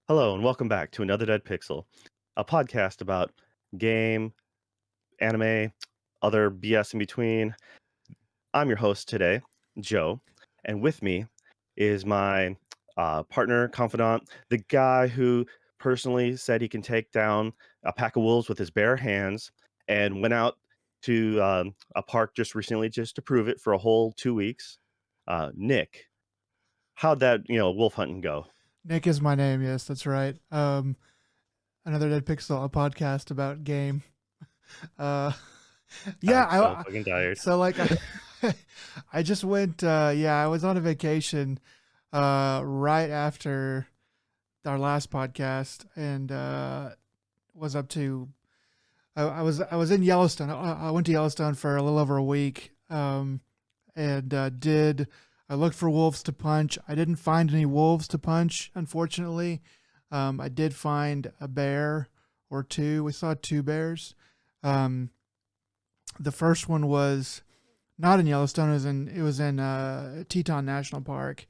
Hello, and welcome back to Another Dead Pixel, a podcast about game, anime, other BS in between. I'm your host today, Joe, and with me is my partner, confidant, the guy who personally said he can take down a pack of wolves with his bare hands and went out to a park just recently just to prove it for a whole 2 weeks. Nick, how'd that wolf hunting go? Nick is my name. Yes, that's right. Another Dead Pixel, a podcast about game. Uh, yeah. I'm so fucking tired. So like, I just went. Yeah, I was on a vacation. Right after our last podcast, and was up to. I was in Yellowstone. I went to Yellowstone for a little over a week. And did I looked for wolves to punch? I didn't find any wolves to punch, unfortunately. I did find a bear or two. We saw two bears. Um, the first one was not in Yellowstone. It was in Teton National Park,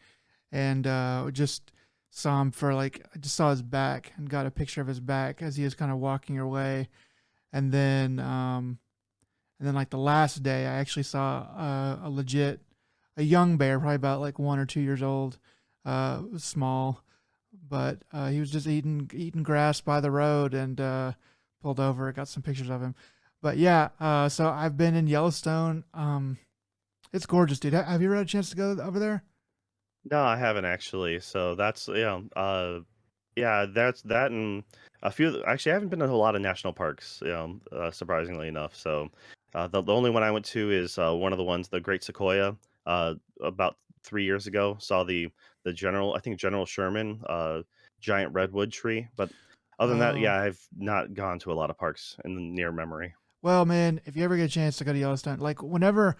and just saw him for like I just saw his back and got a picture of his back as he was kind of walking away, and then like the last day, I actually saw a young bear, probably about like 1 or 2 years old. It was small, but he was just eating grass by the road and pulled over. Got some pictures of him. But yeah, so I've been in Yellowstone. It's gorgeous, dude. Have you ever had a chance to go over there? No, I haven't actually. So that's yeah, that's that and a few. Actually, I haven't been to a lot of national parks. Surprisingly enough. So the only one I went to is one of the ones, the Great Sequoia. About 3 years ago, saw the general. I think General Sherman, giant redwood tree. But other than that, Oh, yeah, I've not gone to a lot of parks in the near memory. well, man, if you ever get a chance to go to Yellowstone, like whenever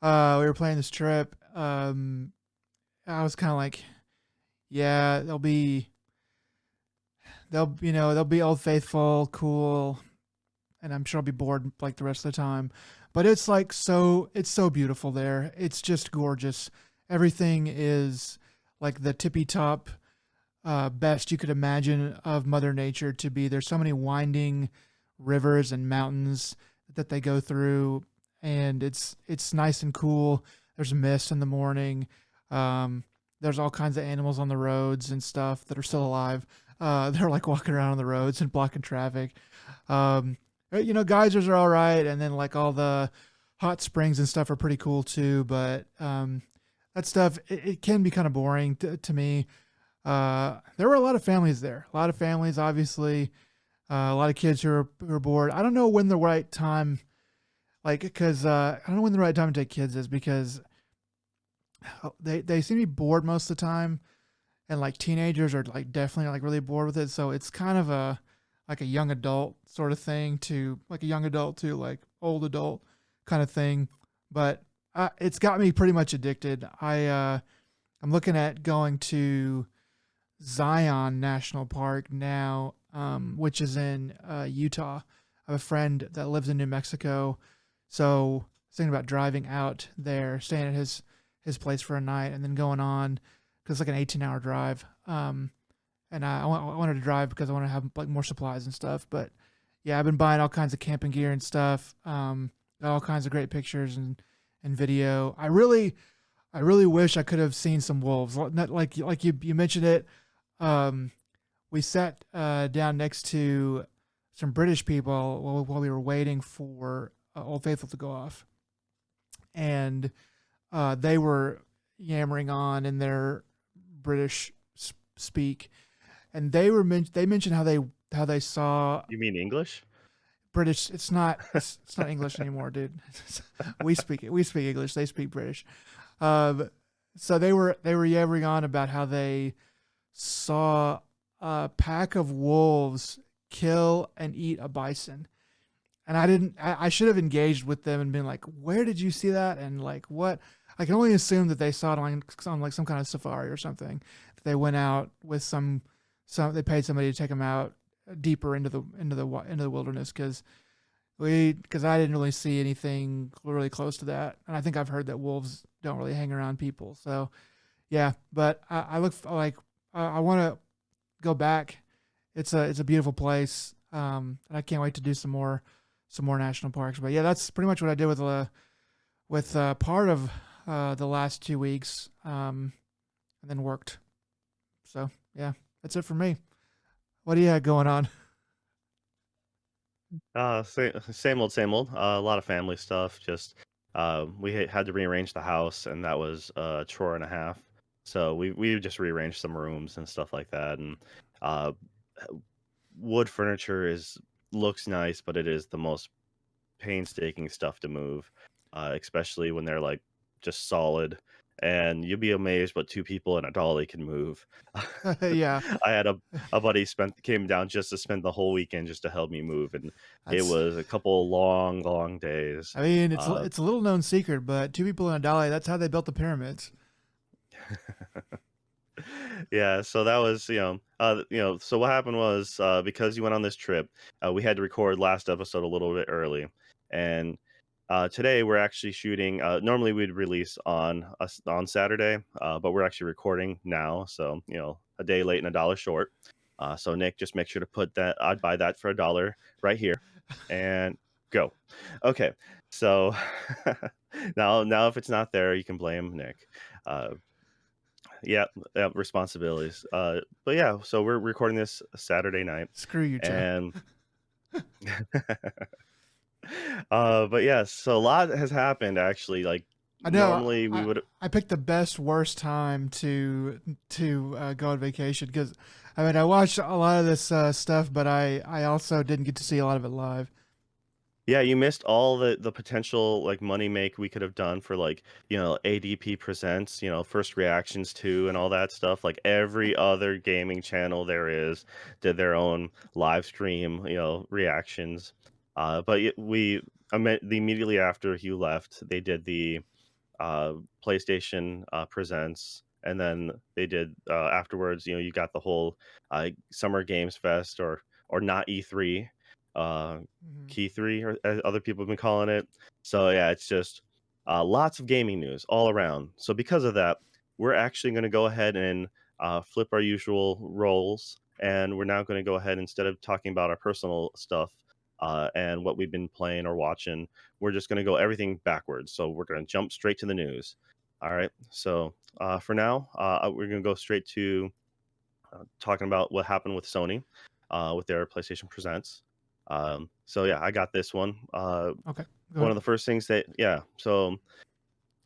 we were planning this trip, I was kind of like, yeah, they'll be Old Faithful, cool, and I'm sure I'll be bored like the rest of the time. But it's so beautiful there. It's just gorgeous. Everything is like the tippy top best you could imagine of Mother Nature to be. There's so many winding rivers and mountains that they go through, and it's nice and cool. There's mist in the morning. Um, there's all kinds of animals on the roads and stuff that are still alive. They're like walking around on the roads and blocking traffic. Um, geysers are all right, and then like all the hot springs and stuff are pretty cool too. But that stuff it can be kind of boring to me. There were a lot of families there. A lot of families, obviously. A lot of kids who are bored. I don't know when the right time, like, because I don't know when the right time to take kids is because they seem to be bored most of the time, and like teenagers are like definitely like really bored with it. So it's kind of a like a young adult sort of thing to like a young adult to like old adult kind of thing. But it's got me pretty much addicted. I'm looking at going to Zion National Park now, which is in Utah. I have a friend that lives in New Mexico, so I was thinking about driving out there, staying at his place for a night, and then going on because it's like an 18-hour drive. And I wanted to drive because I want to have like more supplies and stuff. But yeah, I've been buying all kinds of camping gear and stuff. Got all kinds of great pictures and video. I really wish I could have seen some wolves. Not like you mentioned it. Um, we sat down next to some British people while we were waiting for Old Faithful to go off, and they were yammering on in their British speak, and they mentioned how they saw You mean English? British. It's not English anymore, dude. We speak English. They speak British. Um, so they were yammering on about how they saw a pack of wolves kill and eat a bison. And I didn't. I should have engaged with them and been like, "Where did you see that?" And like, what? I can only assume that they saw it on like some kind of safari or something. That they went out with some they paid somebody to take them out deeper into the wilderness because I didn't really see anything really close to that. And I think I've heard that wolves don't really hang around people. So yeah, but I look like I want to go back. It's a beautiful place, and I can't wait to do some more national parks. But yeah, that's pretty much what I did with part of the last 2 weeks, and then worked. So yeah, that's it for me. What do you have going on? Same old, same old. A lot of family stuff. Just we had to rearrange the house, and that was a chore and a half. So we just rearranged some rooms and stuff like that. And uh, wood furniture is looks nice, but it is the most painstaking stuff to move, especially when they're like just solid. And you'll be amazed what two people and a dolly can move. Yeah, I had a buddy came down just to spend the whole weekend just to help me move, and it that's. was a couple long, long days. I mean, it's Uh, it's a little known secret, but two people in a dolly. That's how they built the pyramids. yeah, so that was so what happened was because you went on this trip, we had to record last episode a little bit early, and today we're actually shooting. Normally we'd release on Saturday, but we're actually recording now, so a day late and a dollar short. So Nick, just make sure to put that. I'd buy that for $1 right here, and go. Okay, so now if it's not there, you can blame Nick. Uh, yeah, yeah, responsibilities. But yeah, so we're recording this Saturday night, Screw you, Joe. and but yeah, so a lot has happened actually. Like I know. normally we I would, I picked the best worst time to go on vacation because, I mean, I watched a lot of this stuff, but I also didn't get to see a lot of it live. yeah, you missed all the potential like money make we could have done for like ADP presents, first reactions to and all that stuff. Like every other gaming channel there is did their own live stream, reactions. Immediately after you left, they did the uh, PlayStation presents, and then they did afterwards. You got the whole Summer Games Fest or not E3, uh, Hmm. Key Three, or as other people have been calling it. So yeah, it's just lots of gaming news all around. So because of that, we're actually going to go ahead and flip our usual roles, and we're now going to go ahead instead of talking about our personal stuff. And what we've been playing or watching, we're just going to go everything backwards. So we're going to jump straight to the news. All right. So for now, we're going to go straight to talking about what happened with Sony with their PlayStation Presents. So yeah, I got this one. Okay, go One ahead. of the first things that yeah, so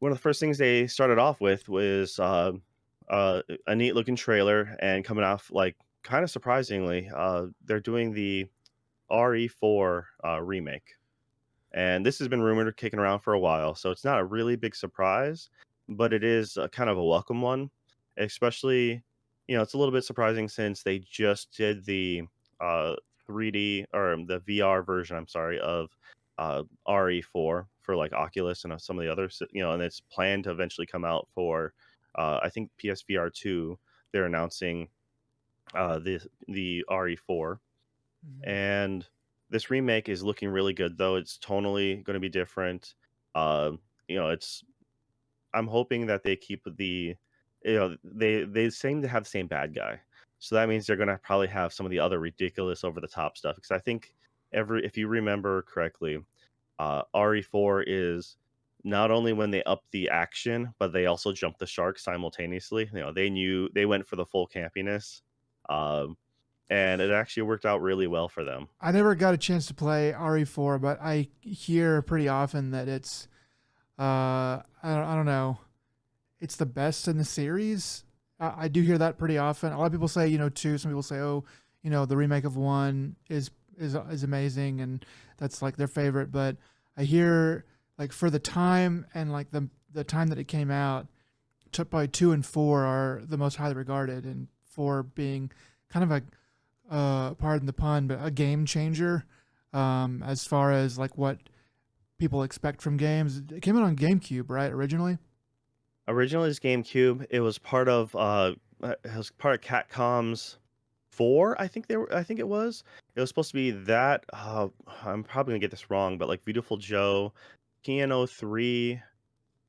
one of the first things they started off with was a neat looking trailer, and coming off like kind of surprisingly, they're doing the RE4 remake. And this has been rumored or kicking around for a while, so it's not a really big surprise, but it is kind of a welcome one. Especially, it's a little bit surprising since they just did the uh, 3D or the VR version, I'm sorry, of RE4 for like Oculus and some of the others, and it's planned to eventually come out for, I think, PSVR 2. They're announcing the RE4, Hmm. and this remake is looking really good, though. It's tonally going to be different. It's I'm hoping that they keep they seem to have the same bad guy, so that means they're going to probably have some of the other ridiculous over the top stuff. Because I think if you remember correctly, RE4 is not only when they up the action, but they also jump the shark simultaneously. They went for the full campiness. Um, and it actually worked out really well for them. I never got a chance to play RE4, but I hear pretty often that it's I don't know, it's the best in the series. I do hear that pretty often. A lot of people say, two. Some people say, oh, the remake of one is amazing, and that's like their favorite. But I hear, like, for the time and like the time that it came out, probably two and four are the most highly regarded, and four being kind of a pardon the pun, but a game changer, as far as like what people expect from games. It came out on GameCube, right? Originally. Originally, it's GameCube. It was part of Capcom's 4. I think it was. It was supposed to be that. I'm probably gonna get this wrong, but like Beautiful Joe, Piano 3.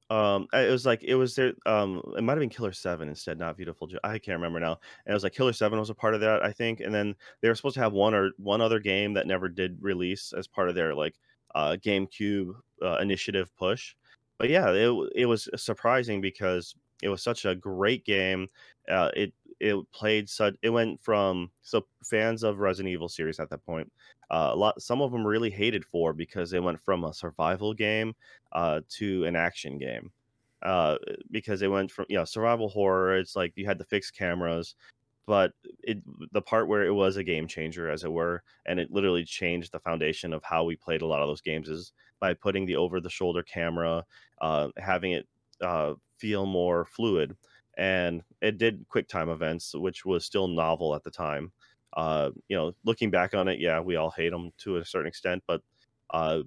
It was like it was there. It might have been Killer 7 instead, not Beautiful Joe. I can't remember now. And it was like Killer 7 was a part of that, I think. And then they were supposed to have one other game that never did release as part of their like GameCube initiative push. But yeah, it was surprising because it was such a great game. It played such it went from so fans of Resident Evil series at that point. A lot some of them really hated 4 because it went from a survival game to an action game. Uh, because it went from survival horror. It's like you had the fixed cameras, but it the part where it was a game changer, as it were, and it literally changed the foundation of how we played a lot of those games is by putting the over the shoulder camera, having it feel more fluid, and it did quick time events, which was still novel at the time. Looking back on it, yeah, we all hate them to a certain extent, but uh,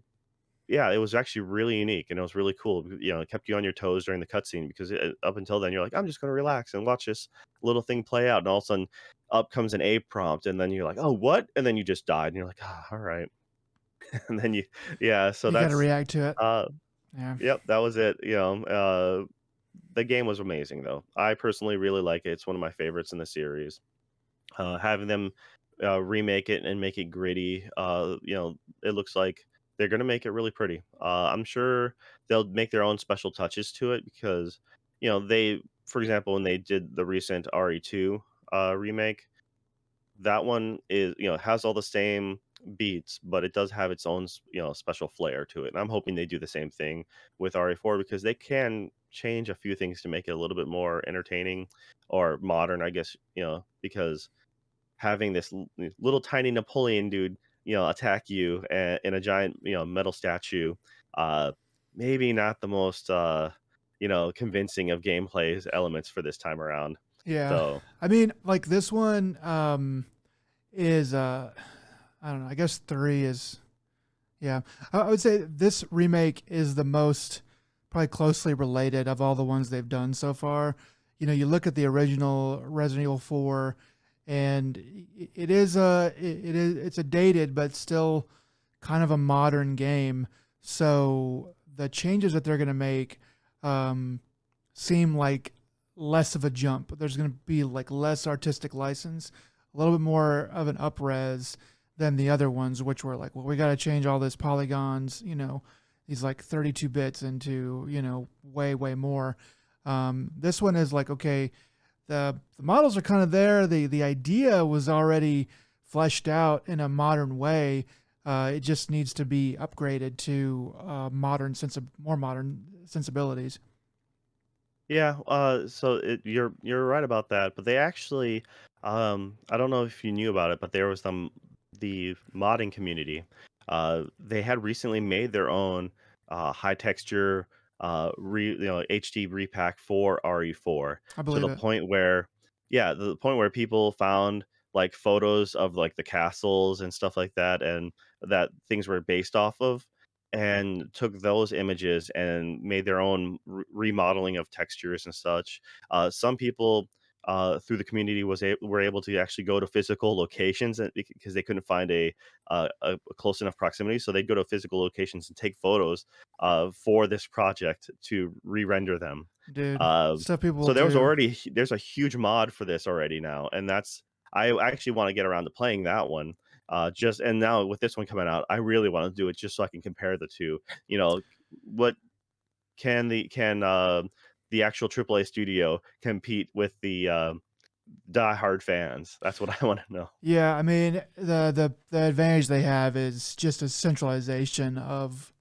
yeah, it was actually really unique and it was really cool. It kept you on your toes during the cutscene because up until then you're like, I'm just going to relax and watch this little thing play out, and all of a sudden, up comes an A prompt, and then you're like, oh, what? And then you just died, and you're like, all right, and then yeah. So You got to that's, react to it. uh, Yeah. yep, that was it. The game was amazing though. I personally really like it. It's one of my favorites in the series. Having them remake it and make it gritty, it looks like they're gonna make it really pretty. I'm sure they'll make their own special touches to it because, for example, when they did the recent RE2 remake, that one is has all the same beats, but it does have its own special flair to it. And I'm hoping they do the same thing with RE4 because they can change a few things to make it a little bit more entertaining or modern, I guess, because having this little tiny Napoleon dude, attack you in a giant, metal statue, uh, maybe not the most, convincing of gameplay elements for this time around. Yeah. So I mean, like this one is I don't know. I guess 3 is yeah. I would say this remake is the most probably closely related of all the ones they've done so far. You look at the original Resident Evil 4 and it's a dated but still kind of a modern game. So the changes that they're going to make um, seem like less of a jump. There's going to be like less artistic license, a little bit more of an upres than the other ones, which were like, well, we got to change all this polygons, these like 32 bits into, way, way more. This one is like, okay, the models are kind of there. The idea was already fleshed out in a modern way. It just needs to be upgraded to more modern sensibilities. yeah, you're right about that, but they actually, I don't know if you knew about it, but there was the modding community. They had recently made their own high texture HD repack for RE4 I to believe the it. point where, yeah, the point where people found like photos of like the castles and stuff like that, and that things were based off of, and took those images and made their own remodeling of textures and such. Some people through the community were able to actually go to physical locations because they couldn't find a close enough proximity, so they'd go to physical locations and take photos for this project to re-render them. Dude, Uh, stuff people will so do. there's a huge mod for this already now, and I actually want to get around to playing that one. Just and now with this one coming out, I really want to do it just so I can compare the two. What can the actual AAA studio compete with the diehard fans? That's what I want to know. Yeah, I mean the advantage they have is just a centralization of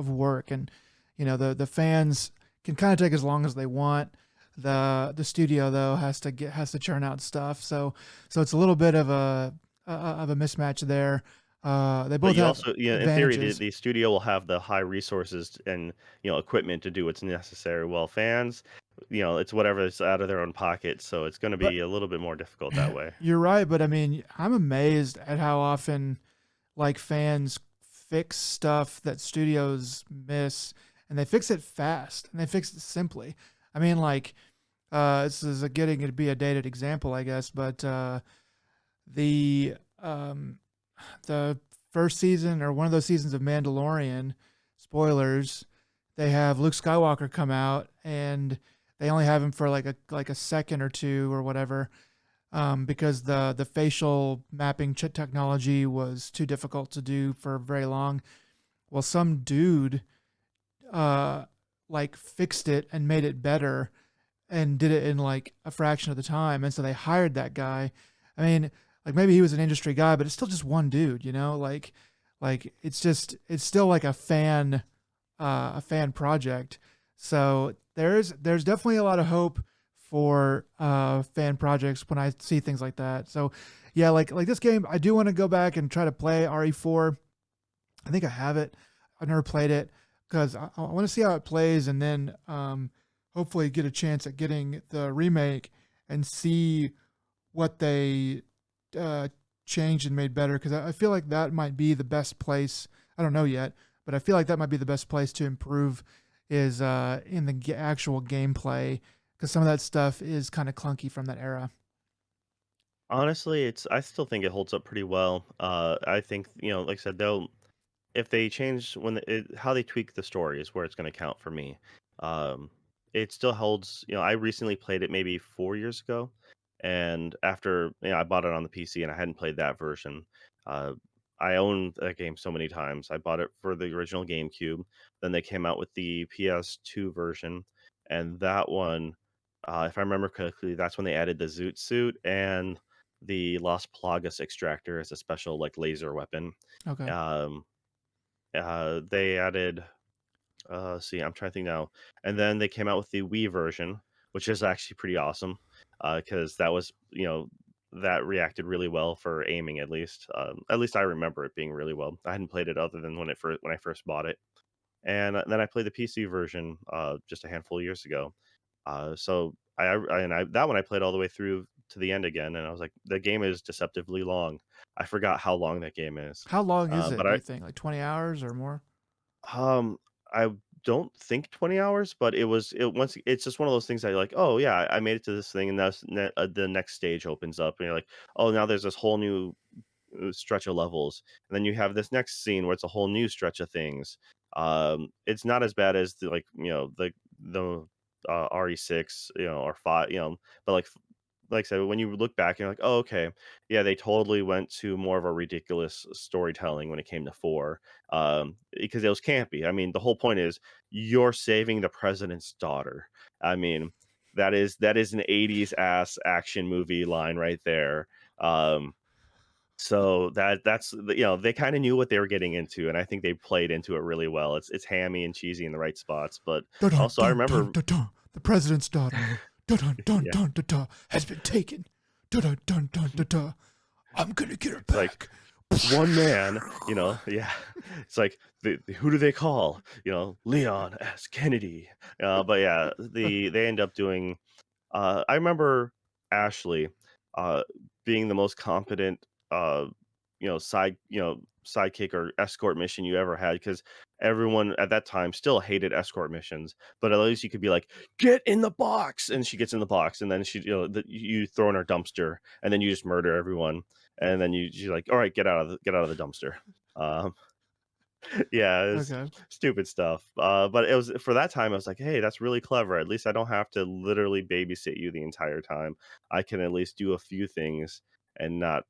work, and the fans can kind of take as long as they want. The studio though has to churn out stuff, so it's a little bit of a mismatch there. They But both you have also, in theory, advantages, the studio will have the high resources and equipment to do what's necessary. Well, fans, it's whatever is out of their own pocket, so it's going to but be a little bit more difficult that way. you're right. But I mean, I'm amazed at how often like fans fix stuff that studios miss, and they fix it fast and they fix it simply. I mean, like this is getting to be a dated example, I guess, but the um, the first season or one of those seasons of Mandalorian, spoilers, they have Luke Skywalker come out, and they only have him for like a second or two or whatever, because the facial mapping technology was too difficult to do for very long. Well, some dude uh like fixed it and made it better and did it in like a fraction of the time, and so they hired that guy. I mean, like maybe he was an industry guy, but it's still just one dude, you know? Like it's still like a fan project. So there's definitely a lot of hope for fan projects when I see things like that. So yeah, like this game, I do want to go back and try to play RE4. I think I have it. I've never played it because I want to see how it plays, and then hopefully get a chance at getting the remake and see what they uh, changed and made better. Because I feel like that might be the best place. I don't know yet, but I feel like that might be the best place to improve is in the actual gameplay, because some of that stuff is kind of clunky from that era. Honestly, I still think it holds up pretty well. I think, like I said, they'll if they change how they tweak the story is where it's going to count for me. Um, it still holds. I recently played it maybe 4 years ago, and after I bought it on the PC and I hadn't played that version. Uh, I owned that game so many times. I bought it for the original GameCube. Then they came out with the PS2 version, and that one, if I remember correctly, that's when they added the Zoot suit and the Las Plagas extractor as a special like laser weapon. Okay. Um, they added, see, I'm trying to think now, and then they came out with the Wii version, which is actually pretty awesome, because that was, that reacted really well for aiming at least. At least I remember it being really well. I hadn't played it other than when I first bought it, and then I played the PC version just a handful of years ago. So that one I played all the way through to the end again, and I was like, the game is deceptively long. I forgot how long that game is. How long is it, But do you think? Like 20 hours or more? I don't think 20 hours, but it's just one of those things that you're like, "Oh, yeah, I made it to this thing," and the next stage opens up, and you're like, "Oh, now there's this whole new stretch of levels." And then you have this next scene where it's a whole new stretch of things. It's not as bad as the RE6, or 5, but like I said, when you look back, you're like, "Oh, okay, yeah, they totally went to more of a ridiculous storytelling when it came to 4, because it was campy." I mean, the whole point is you're saving the president's daughter. I mean, that is an 80s ass action movie line right there. So they kind of knew what they were getting into, and I think they played into it really well. It's hammy and cheesy in the right spots, but Dun dun also I dun dun remember, dun dun. The president's daughter. Dun dun dun yeah, dun dun dun has been taken. Dun dun dun dun dun dun. I'm gonna get her it's like back. one man, yeah. It's like who do they call? Leon S. Kennedy. But yeah, they end up doing. I remember Ashley, uh, being the most competent, sidekick or escort mission you ever had, because everyone at that time still hated escort missions. But at least you could be like, "Get in the box," and she gets in the box, and then you throw in her dumpster, and then you just murder everyone, and then she's like, "All right, get out of the dumpster." Um, yeah, it's Okay. stupid stuff. But it was for that time. I was like, "Hey, that's really clever. At least I don't have to literally babysit you the entire time. I can at least do a few things and not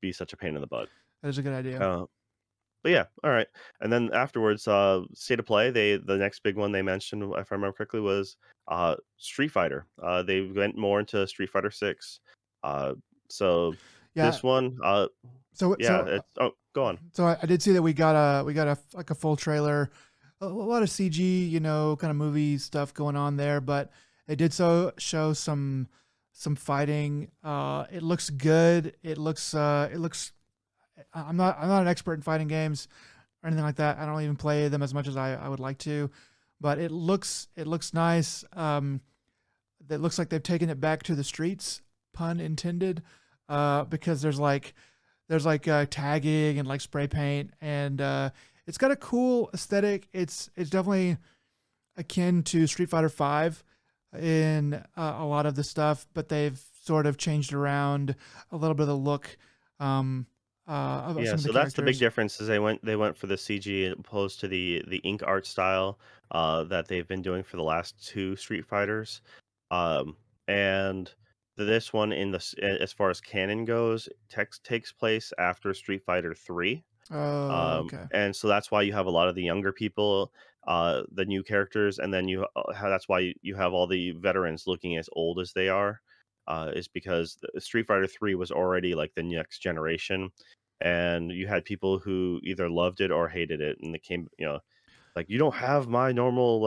be such a pain in the butt." That is a good idea. Uh, but yeah, all right. And then afterwards, State of Play. The next big one they mentioned, if I remember correctly, was Street Fighter. They went more into Street Fighter 6. Uh, so Yeah. this one, So yeah, so it's go on. so I did see that we got a like a full trailer, a lot of CG, kind of movie stuff going on there, but it did show some fighting. It looks good. It looks. I'm not an expert in fighting games or anything like that. I don't even play them as much as I would like to, but it looks nice. It looks like they've taken it back to the streets, pun intended, because there's like tagging and like spray paint, and it's got a cool aesthetic. It's definitely akin to Street Fighter Five in a lot of the stuff, but they've sort of changed around a little bit of the look. Um, of Yeah, some of the so that's the big characters. difference is they went for the CG opposed to the ink art style that they've been doing for the last two Street Fighters. And this one as far as canon goes, takes place after Street Fighter 3. Oh, okay. And so that's why you have a lot of the younger people, the new characters, and then that's why you have all the veterans looking as old as they are, is because Street Fighter 3 was already like the next generation, and you had people who either loved it or hated it, and they came, like you don't have my normal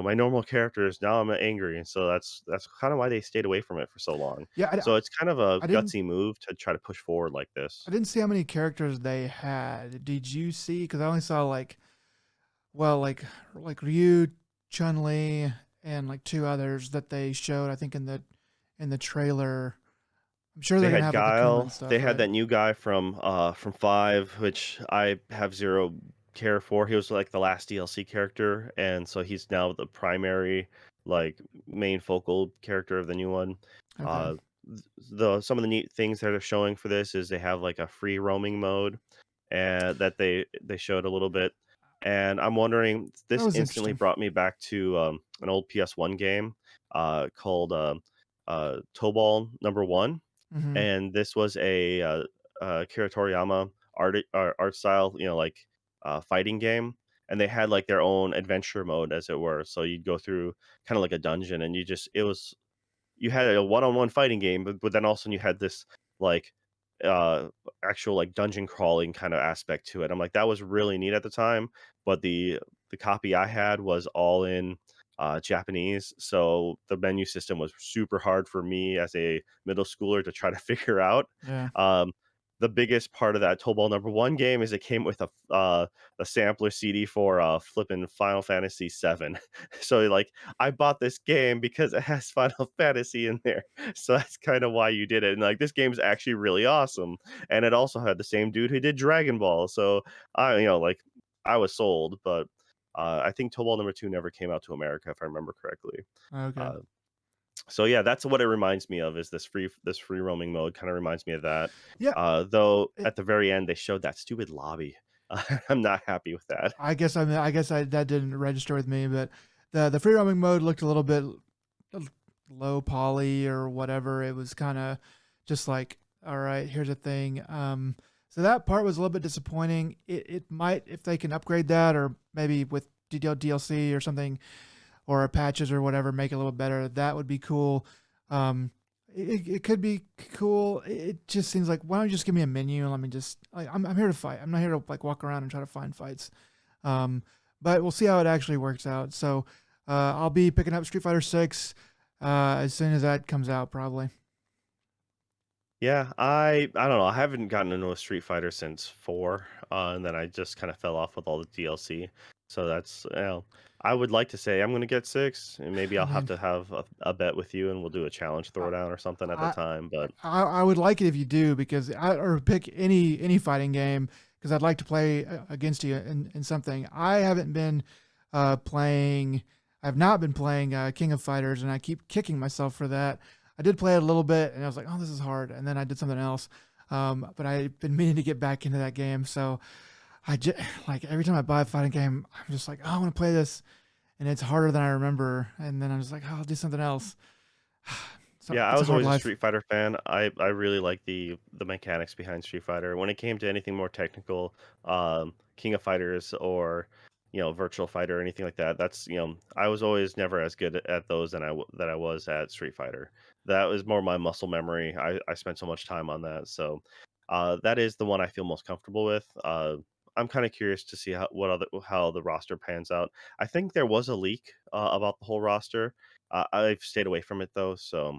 my normal characters now. I'm angry, and so that's kind of why they stayed away from it for so long. Yeah, So it's kind of a I didn't gutsy move to try to push forward like I this. didn't see how many characters they had. Did you see? Because I only saw like, well, like Ryu, Chun Li, and like two others that they showed. I think in the trailer. I'm sure They they're gonna had have like Akuma and Guile, they stuff, had right? that new guy from 5, which I have 0 care for. He was, like, the last DLC character, and so he's now the primary, like, main focal character of the new one. Okay. Uh, th the Some of the neat things that are showing for this is they have, like, a free roaming mode, and that they showed a little bit, and I'm wondering That this was instantly interesting. brought me back to, an old PS1 game, called, Tobal Number 1. Hmm. And this was Akira Toriyama art style, fighting game, and they had, like, their own adventure mode, as it were, so you'd go through kinda like a dungeon, and you had a one-on-one fighting game, but then also you had this, like, uh, actual, like, dungeon crawling kinda aspect to it. I'm like, "That was really neat at the time," but the copy I had was all in, Japanese, so the menu system was super hard for me as a middle schooler to try to figure out. Yeah. Um, the biggest part of that Tobal Number 1 game is it came with a sampler CD for, flipping Final Fantasy VII. So, like, I bought this game because it has Final Fantasy in there. So that's kind of why you did it. And like this game's actually really awesome. And it also had the same dude who did Dragon Ball. So like I was sold, but I think Tobal number 2 never came out to America if I remember correctly. Okay. Uh, so yeah, that's what it reminds me of is this free roaming mode kind of reminds me of that. Yeah. Though It, at the very end they showed that stupid lobby. I'm not happy with that. I guess that didn't register with me, but the free roaming mode looked a little bit low poly or whatever. It was kind of just like, all right, here's a thing. So that part was a little bit disappointing. It might, if they can upgrade that, or maybe with DLC or something, or patches or whatever, make it a little better. That would be cool. Um, it could be cool. It just seems like, why don't you just give me a menu and let me just like, I'm here to fight. I'm not here to like walk around and try to find fights. Um, but we'll see how it actually works out. So I'll be picking up Street Fighter 6 as soon as that comes out, probably. Yeah, I don't know. I haven't gotten into a Street Fighter since 4, and then I just kind of fell off with all the DLC. So that's, I would like to say I'm going to get 6, and maybe I I'll have mean, to have a bet with you, and we'll do a challenge I, throwdown or something at the I, time. But I would like it if you do, because or pick any fighting game, because I'd like to play against you in something. I haven't been playing. I've not been playing King of Fighters, and I keep kicking myself for that. I did play it a little bit, and I was like, "Oh, this is hard," and then I did something else. But I've been meaning to get back into that game, so I just like every time I buy a fighting game, I'm just like, "Oh, I want to play this," and it's harder than I remember, and then I'm just like, "Oh, I'll do something else." So yeah, I it's a was hard always a life. Street Fighter fan. I really like the mechanics behind Street Fighter. When it came to anything more technical, King of Fighters or Virtual Fighter or anything like that, that's I was always never as good at those than I was at Street Fighter. That was more my muscle memory. I spent so much time on that, so that is the one I feel most comfortable with. I'm kind of curious to see how the roster pans out. I think there was a leak about the whole roster. I've stayed away from it though, so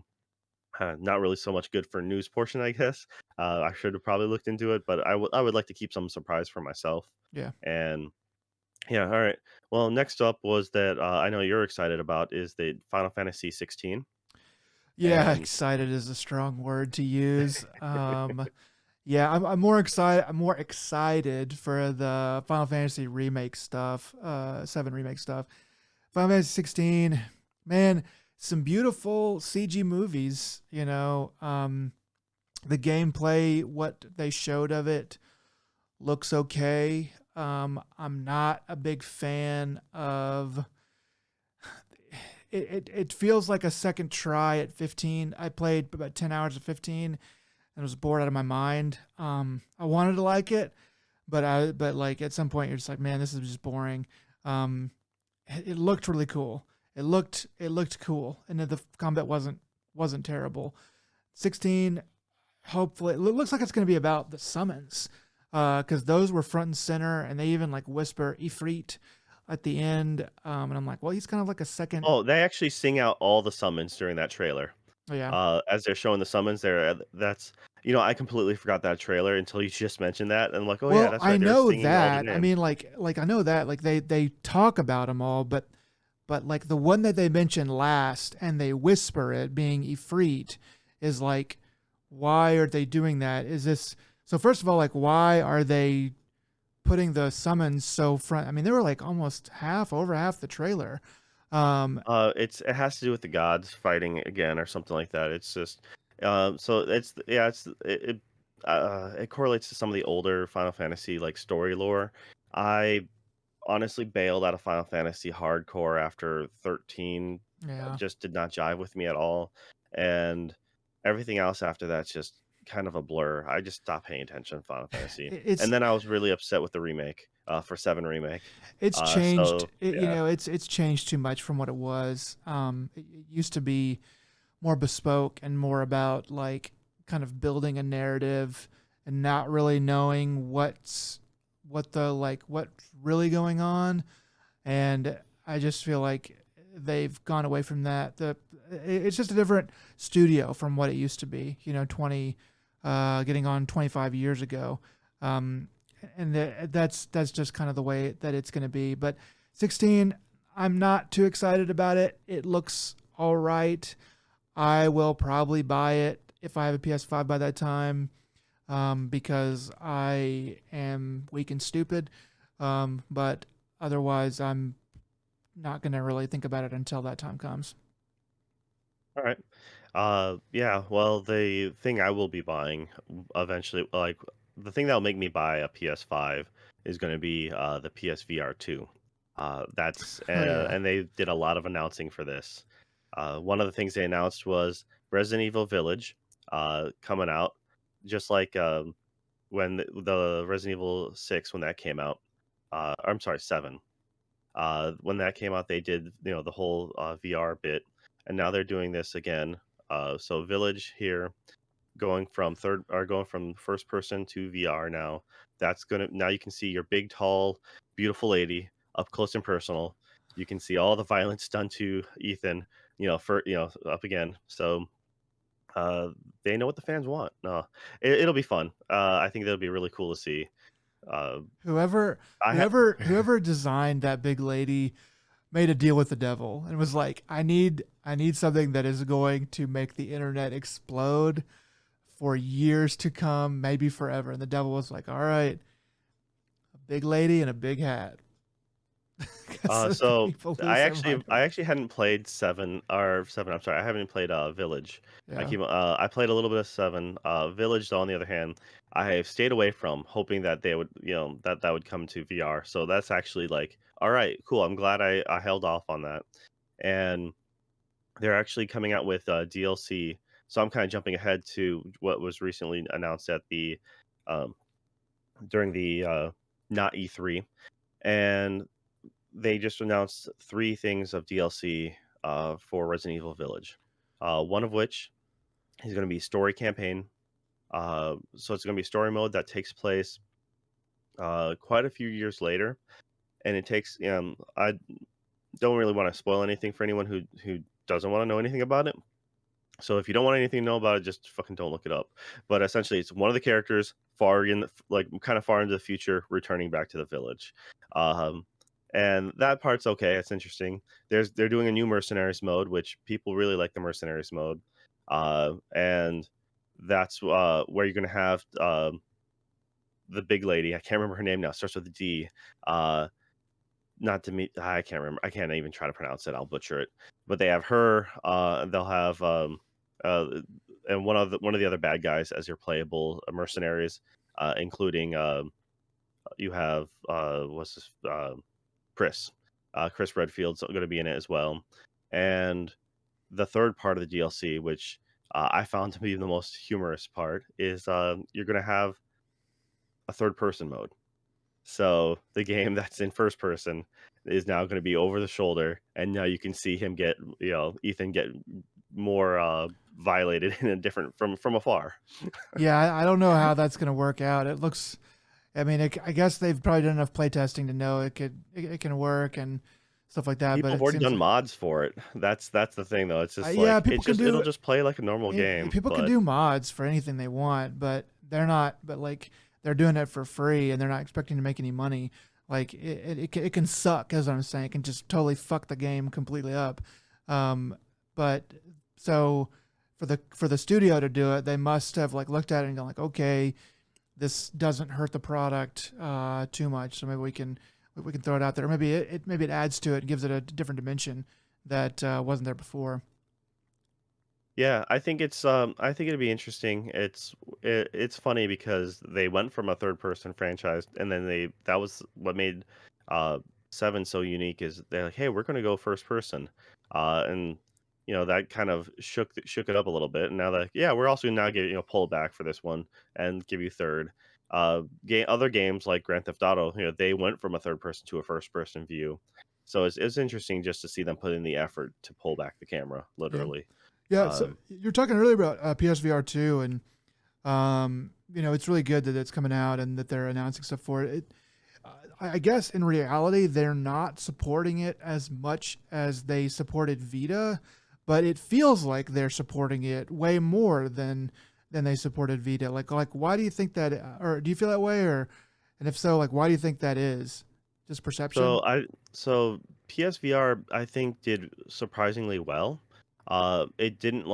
not really so much good for news portion, I guess. I should have probably looked into it, but I would like to keep some surprise for myself. Yeah. And yeah, all right. Well, next up was that I know you're excited about is the Final Fantasy 16, Yeah, and excited is a strong word to use. Yeah, I'm more excited. I'm more excited for the Final Fantasy remake stuff, 7 remake stuff. Final Fantasy 16, man, some beautiful CG movies. The gameplay, what they showed of it, looks okay. I'm not a big fan of it feels like a second try at 15. I played about 10 hours of 15 and was bored out of my mind. I wanted to like it, but like at some point you're just like, man, this is just boring. Um, it looked really cool. It looked cool, and the combat wasn't terrible. 16, hopefully, it looks like it's going to be about the summons, because those were front and center, and they even like whisper Ifrit at the end, and I'm like, well, he's kind of like a second. Oh, they actually sing out all the summons during that trailer. Oh yeah. As they're showing the summons there, that's I completely forgot that trailer until you just mentioned that, and I'm like, "Oh, yeah, Well, that's I right, they're know singing all their that. I names." mean, like I know that. Like they talk about them all, but like the one that they mention last and they whisper it, being Ifrit, is like, why are they doing that? Is this so? First of all, like, why are they putting the summons so front? I mean, they were like almost over half the trailer. Um, It has to do with the gods fighting again or something like that. It's just, so it correlates to some of the older Final Fantasy, like, story lore. I honestly bailed out of Final Fantasy hardcore after 13. yeah, Just did not jive with me at all, and everything else after that's just kind of a blur. I just stopped paying attention to Final Fantasy, it's and then I was really upset with the remake, for 7 remake. it's changed. So yeah. It's changed too much from what it was. It used to be more bespoke and more about like kind of building a narrative and not really knowing what's really going on. And I just feel like they've gone away from that. It's just a different studio from what it used to be, 20 getting on 25 years ago. um, and that's just kind of the way that it's going to be. But 16, I'm not too excited about it. It looks all right. I will probably buy it if I have a PS5 by that time, because I am weak and stupid. But otherwise, I'm not going to really think about it until that time comes. All right. Yeah, well, the thing I will be buying eventually, like, the thing that'll make me buy a PS5 is going to be the PSVR 2. Oh yeah. And they did a lot of announcing for this. One of the things they announced was Resident Evil Village coming out, just like when the Resident Evil 6 when that came out. I'm sorry, 7. When that came out, they did the whole VR bit, and now they're doing this again. So Village here going from first person to VR now. That's gonna now you can see your big, tall, beautiful lady up close and personal. You can see all the violence done to Ethan, for up again. So they know what the fans want. No, it'll be fun. I think that'll be really cool to see. Uh, Whoever I ha- whoever designed that big lady made a deal with the devil and was like, I need something that is going to make the internet explode for years to come, maybe forever. And the devil was like, all right, a big lady and a big hat. Because so people lose their mind I over it. actually hadn't played 7 or 7. I'm sorry, I haven't played Village. Yeah. I played a little bit of 7. Village, though, on the other hand, I have stayed away from, hoping that they would that would come to VR. So that's actually like, all right, cool. I'm glad I held off on that. And they're actually coming out with DLC. So I'm kind of jumping ahead to what was recently announced at the um, during the not E3, and they just announced 3 things of DLC for Resident Evil Village. One of which is going to be story campaign. So it's going to be story mode that takes place quite a few years later, and it takes. I don't really want to spoil anything for anyone who doesn't want to know anything about it. So if you don't want anything to know about it, just fucking don't look it up. But essentially, it's one of the characters far in like kind of far into the future, returning back to the village, um, and that part's okay. It's interesting. They're doing a new mercenaries mode, which people really like the mercenaries mode, and that's where you're gonna have the big lady. I can't remember her name now. Starts with a D. Uh, Not to me, I can't remember. I can't even try to pronounce it. I'll butcher it. But they have her. They'll have uh, and one of the other bad guys as your playable mercenaries, including you have what's this Chris. Chris Redfield's going to be in it as well, and the third part of the DLC, which I found to be the most humorous part, is you're going to have a third person mode. So the game that's in first person is now going to be over the shoulder, and now you can see him get, Ethan get more violated in a different from afar. Yeah, I don't know how that's gonna work out. It looks, I mean, I guess they've probably done enough playtesting to know it can work and stuff like that. But People have it already seems done like, mods for it. That's the thing though. It's just yeah, like people can it'll do just play like a normal game, people can but do mods for anything they want, but they're not. But like they're doing it for free and they're not expecting to make any money. Like it can suck, as I'm saying. It can just totally fuck the game completely up. Um, but so for the studio to do it, they must have like looked at it and gone like, okay, this doesn't hurt the product too much, so maybe we can throw it out there. Or maybe maybe it adds to it, and gives it a different dimension that wasn't there before. yeah, I think it'd be interesting. It's funny because they went from a third person franchise and then that was what made uh 7 so unique is they're like, "Hey, we're going to go first person." And that kind of shook it up a little bit and now they're like, "Yeah, we're also now getting, pull back for this one and give you third." Other games like Grand Theft Auto, they went from a third person to a first person view. So it's interesting just to see them put in the effort to pull back the camera, Yeah, literally. yeah. So Um, you're talking earlier about PSVR two, and it's really good that it's coming out and that they're announcing stuff for it. I guess in reality, they're not supporting it as much as they supported Vita, but it feels like they're supporting it way more than they supported Vita. Like why do you think that, or do you feel that way, or and if so, like why do you think that is? Just perception? So I so PSVR I think did surprisingly well. It didn't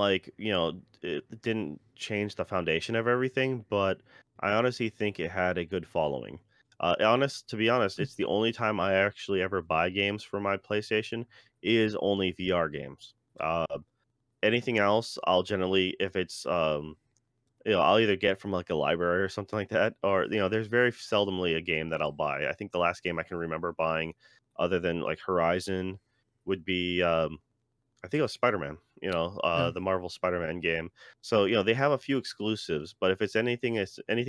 it didn't change the foundation of everything, but I honestly think it had a good following. To be honest, it's the only time I actually ever buy games for my PlayStation is only VR games. Anything else, I'll generally if it's I'll either get from, like, a library or something like that, or, there's very seldomly a game that I'll buy. I think the last game I can remember buying other than, like, Horizon would be, I think it was Spider-Man, Yeah, the Marvel Spider-Man game. So, they have a few exclusives, but if it's anything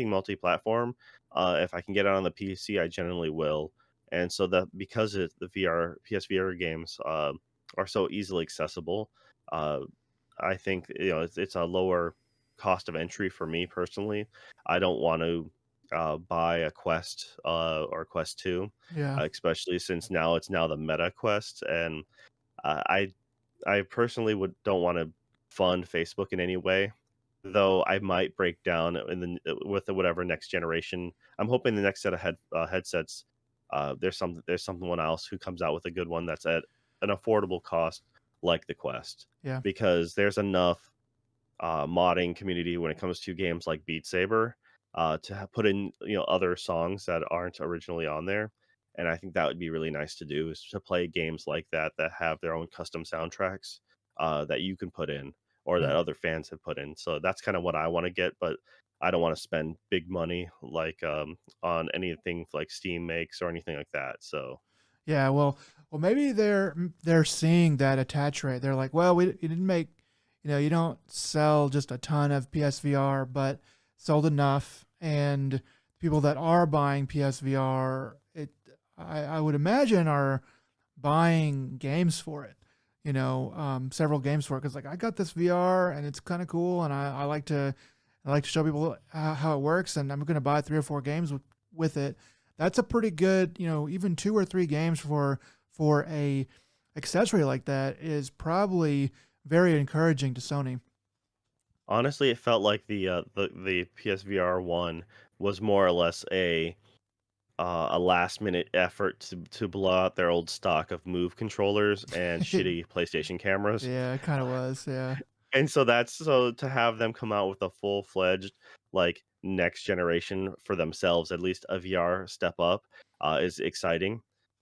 multi-platform, if I can get it on the PC, I generally will. And so that because the PSVR games, are so easily accessible, uh I think, it's a lower cost of entry for me personally. I don't want to buy a Quest or Quest 2, yeah, especially since it's now the Meta Quest, and uh, I I personally would don't want to fund Facebook in any way. Though I might break down with whatever next generation. I'm hoping the next set of headsets. There's someone else who comes out with a good one that's at an affordable cost, like the Quest, yeah, because there's enough modding community when it comes to games like Beat Saber to put in other songs that aren't originally on there, and I think that would be really nice to do is to play games like that that have their own custom soundtracks that you can put in or yeah. that other fans have put in. So that's kind of what I want to get, but I don't want to spend big money like on anything like Steam makes or anything like that. So Yeah, well, maybe they're seeing that attach rate. They're like, well, we you didn't make, you don't sell just a ton of PSVR, but sold enough, and people that are buying PSVR, I would imagine are buying games for it. Several games for it because like I got this VR and it's kind of cool, and I like to show people how it works, and I'm going to buy 3 or 4 games with it. That's a pretty good, even 2 or 3 games for a accessory like that is probably very encouraging to Sony. honestly, it felt like the PSVR one was more or less a last minute effort to blow out their old stock of Move controllers and shitty PlayStation cameras. Yeah, it kind of was. Yeah, And so to have them come out with a full-fledged, like, next generation for themselves, at least a VR step up, is exciting,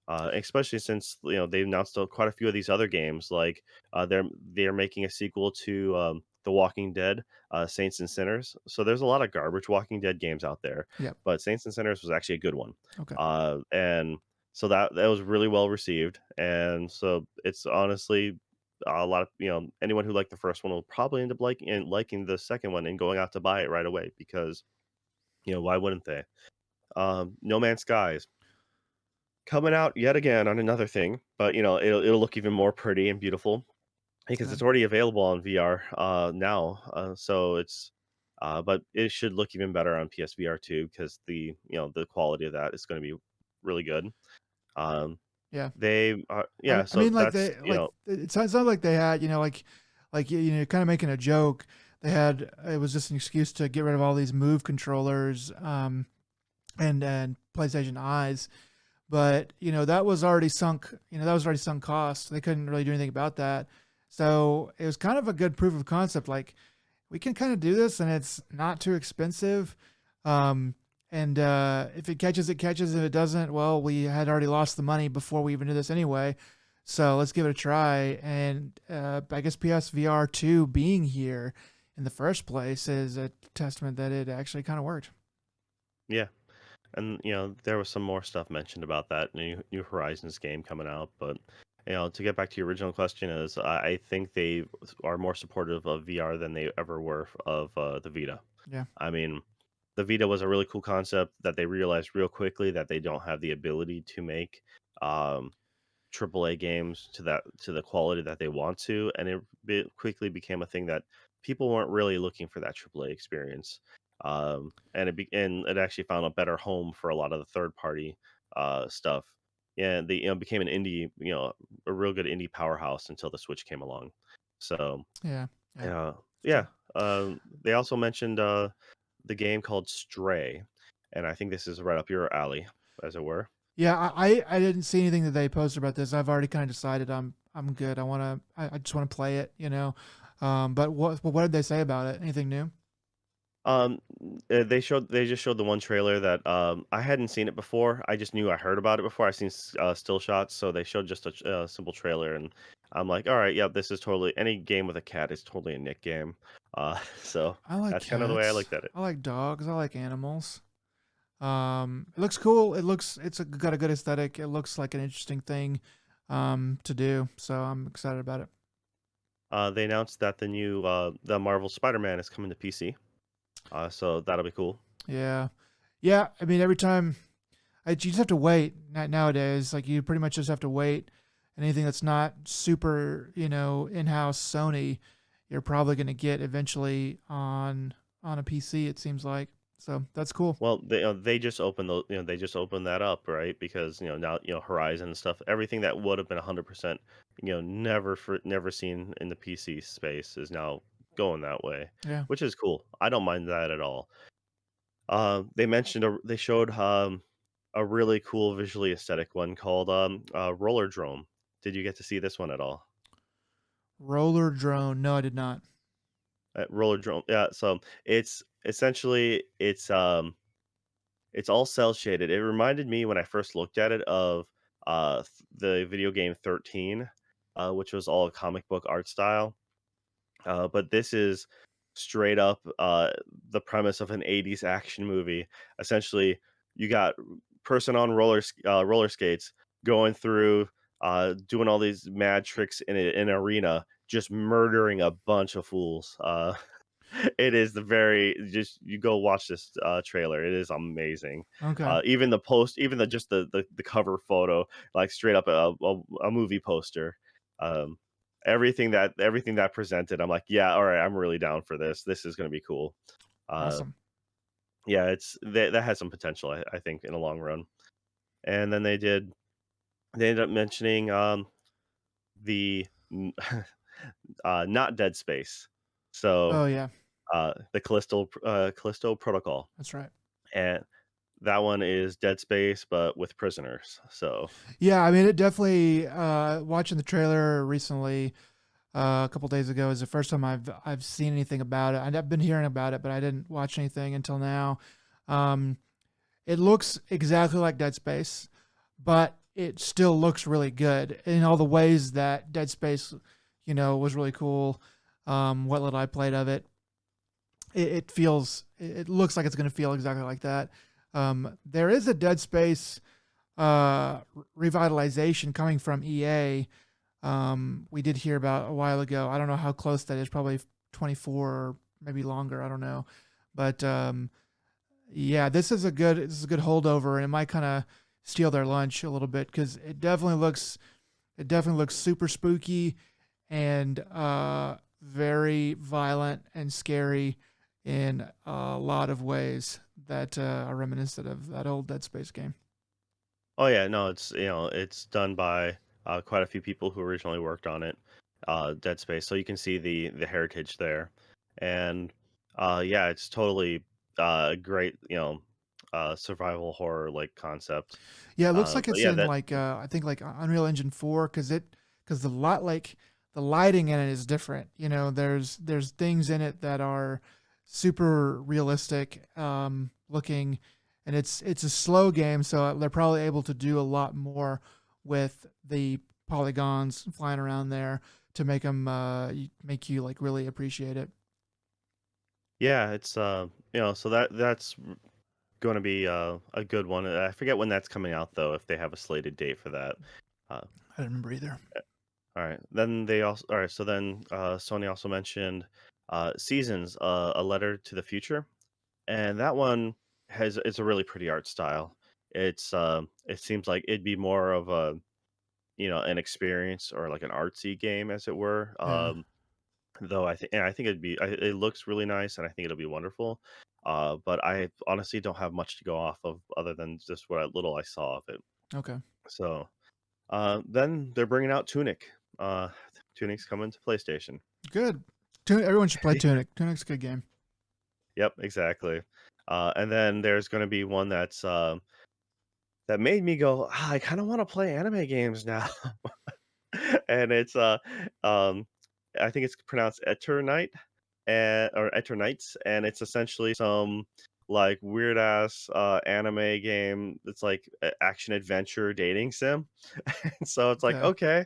especially since, they announced quite a few of these other games, like, they're making a sequel to, The Walking Dead, Saints and Sinners. So there's a lot of garbage Walking Dead games out there, Yep. but Saints and Sinners was actually a good one. Okay. And so that was really well received, and so it's honestly a lot of anyone who liked the first one will probably end up liking the second one and going out to buy it right away because why wouldn't they? No Man's Skies coming out yet again on another thing, but it'll look even more pretty and beautiful because Good. it's already available on VR now. So it's but it should look even better on PSVR too because the quality of that is going to be really good. Um, Yeah. they I, yeah, I so mean, like that's they like it sounds like they had, kind of making a joke. They had it was just an excuse to get rid of all these Move controllers, and PlayStation Eyes. But that was already sunk. That was already sunk cost. They couldn't really do anything about that. So it was kind of a good proof of concept. Like we can kind of do this, and it's not too expensive. Um, and if it catches, it catches. If it doesn't, well, we had already lost the money before we even did this anyway. So let's give it a try. And I guess PSVR 2 being here in the first place is a testament that it actually kind of worked. yeah. And there was some more stuff mentioned about that New Horizons game coming out, but to get back to your original question, is I think they are more supportive of VR than they ever were of the Vita. Yeah. I mean, the Vita was a really cool concept that they realized real quickly that they don't have the ability to make um, AAA games to the quality that they want to, and quickly became a thing that people weren't really looking for that AAA experience. And it actually found a better home for a lot of the third party stuff. Yeah, they became an indie, a real good indie powerhouse until the Switch came along. So Yeah. Yeah. yeah, It's yeah. true. They also mentioned the game called Stray, and I think this is right up your alley, as it were. Yeah, I didn't see anything that they posted about this. I've already kind of decided I'm good. I just want to play it, you know. But what did they say about it? Anything new? Um, they just showed the one trailer that I hadn't seen it before. I just knew I heard about it before. I seen still shots, so they showed just a simple trailer, and I'm like, all right, yeah, this is totally any game with a cat is totally a Nick game. So I like that's kind of the way I cats. looked at it. I like dogs. I like animals. It looks cool. Got a good aesthetic. It looks like an interesting thing to do. So I'm excited about it. They announced that the Marvel Spider-Man is coming to PC. So that'll be cool. Yeah. Yeah, I mean every time you just have to wait nowadays. Like you pretty much just have to wait. Anything that's not super, in-house Sony, you're probably going to get eventually on a PC. It seems like so that's cool. Well, they just opened they just opened that up, right? Because now Horizon and stuff, everything that would have been 100%, never seen in the PC space is now going that way, Yeah. which is cool. I don't mind that at all. They showed a really cool visually aesthetic one called Roller Drome. Did you get to see this one at all? Roller drone. No, I did not. Roller Drome, yeah. So it's essentially it's all cell shaded. It reminded me when I first looked at it of the video game 13, which was all comic book art style. But this is straight up the premise of an 80s action movie. Essentially, you got person on roller skates going through doing all these mad tricks in an arena, just murdering a bunch of fools. It is the very just you go watch this trailer. It is amazing. Okay. Even the post, even the cover photo, like straight up a movie poster. Um, everything that presented, I'm like, yeah, all right, I'm really down for this. This is gonna be cool. Uh, Awesome. yeah, that has some potential, I think, in the long run. And then they ended up mentioning the not Dead Space. So Oh yeah, the Callisto Protocol, that's right. and that one is Dead Space but with prisoners. So Yeah, I mean it definitely. Watching the trailer recently, a couple days ago, is the first time I've seen anything about it. I've been hearing about it, but I didn't watch anything until now. Um, it looks exactly like Dead Space, but it still looks really good in all the ways that Dead Space, was really cool. What little I played of it, it feels, it looks like it's going to feel exactly like that. There is a Dead Space revitalization coming from EA. We did hear about a while ago. I don't know how close that is. Probably 24 or maybe longer. I don't know, but yeah, this is a good holdover, and it might kind of steal their lunch a little bit because it definitely looks super spooky and very violent and scary in a lot of ways that are reminiscent of that old Dead Space game. Oh yeah, no, it's done by quite a few people who originally worked on it, Dead Space. So you can see the heritage there, and yeah, it's totally great, survival horror like concept. Yeah, it looks like But it's yeah, in that like I think like Unreal Engine 4 because the lighting in it is different. You know, there's things in it that are super realistic looking, and it's a slow game, so they're probably able to do a lot more with the polygons flying around there to make them make you like really appreciate it. yeah, it's so that's going to be a good one. I forget when that's coming out though, if they have a slated date for that. Uh, I don't remember either. all right, then all right. So then Sony also mentioned Seasons, a letter to the future. And that one has it's a really pretty art style. It seems like it'd be more of a, an experience or like an artsy game as it were. Yeah. Though I think it looks really nice and I think it'll be wonderful. But I honestly don't have much to go off of other than just little I saw of it. Okay. So, then they're bringing out Tunic. Uh Tunic's coming to PlayStation. Good. Everyone should play Tunic. Tunic's a good game. Yep, exactly. And then there's going to be one that made me go, I kind of want to play anime games now. And it's um I think it's pronounced Eternite or Eternites, and it's essentially some like weird ass anime game. It's like action adventure dating sim. And so it's like, Okay.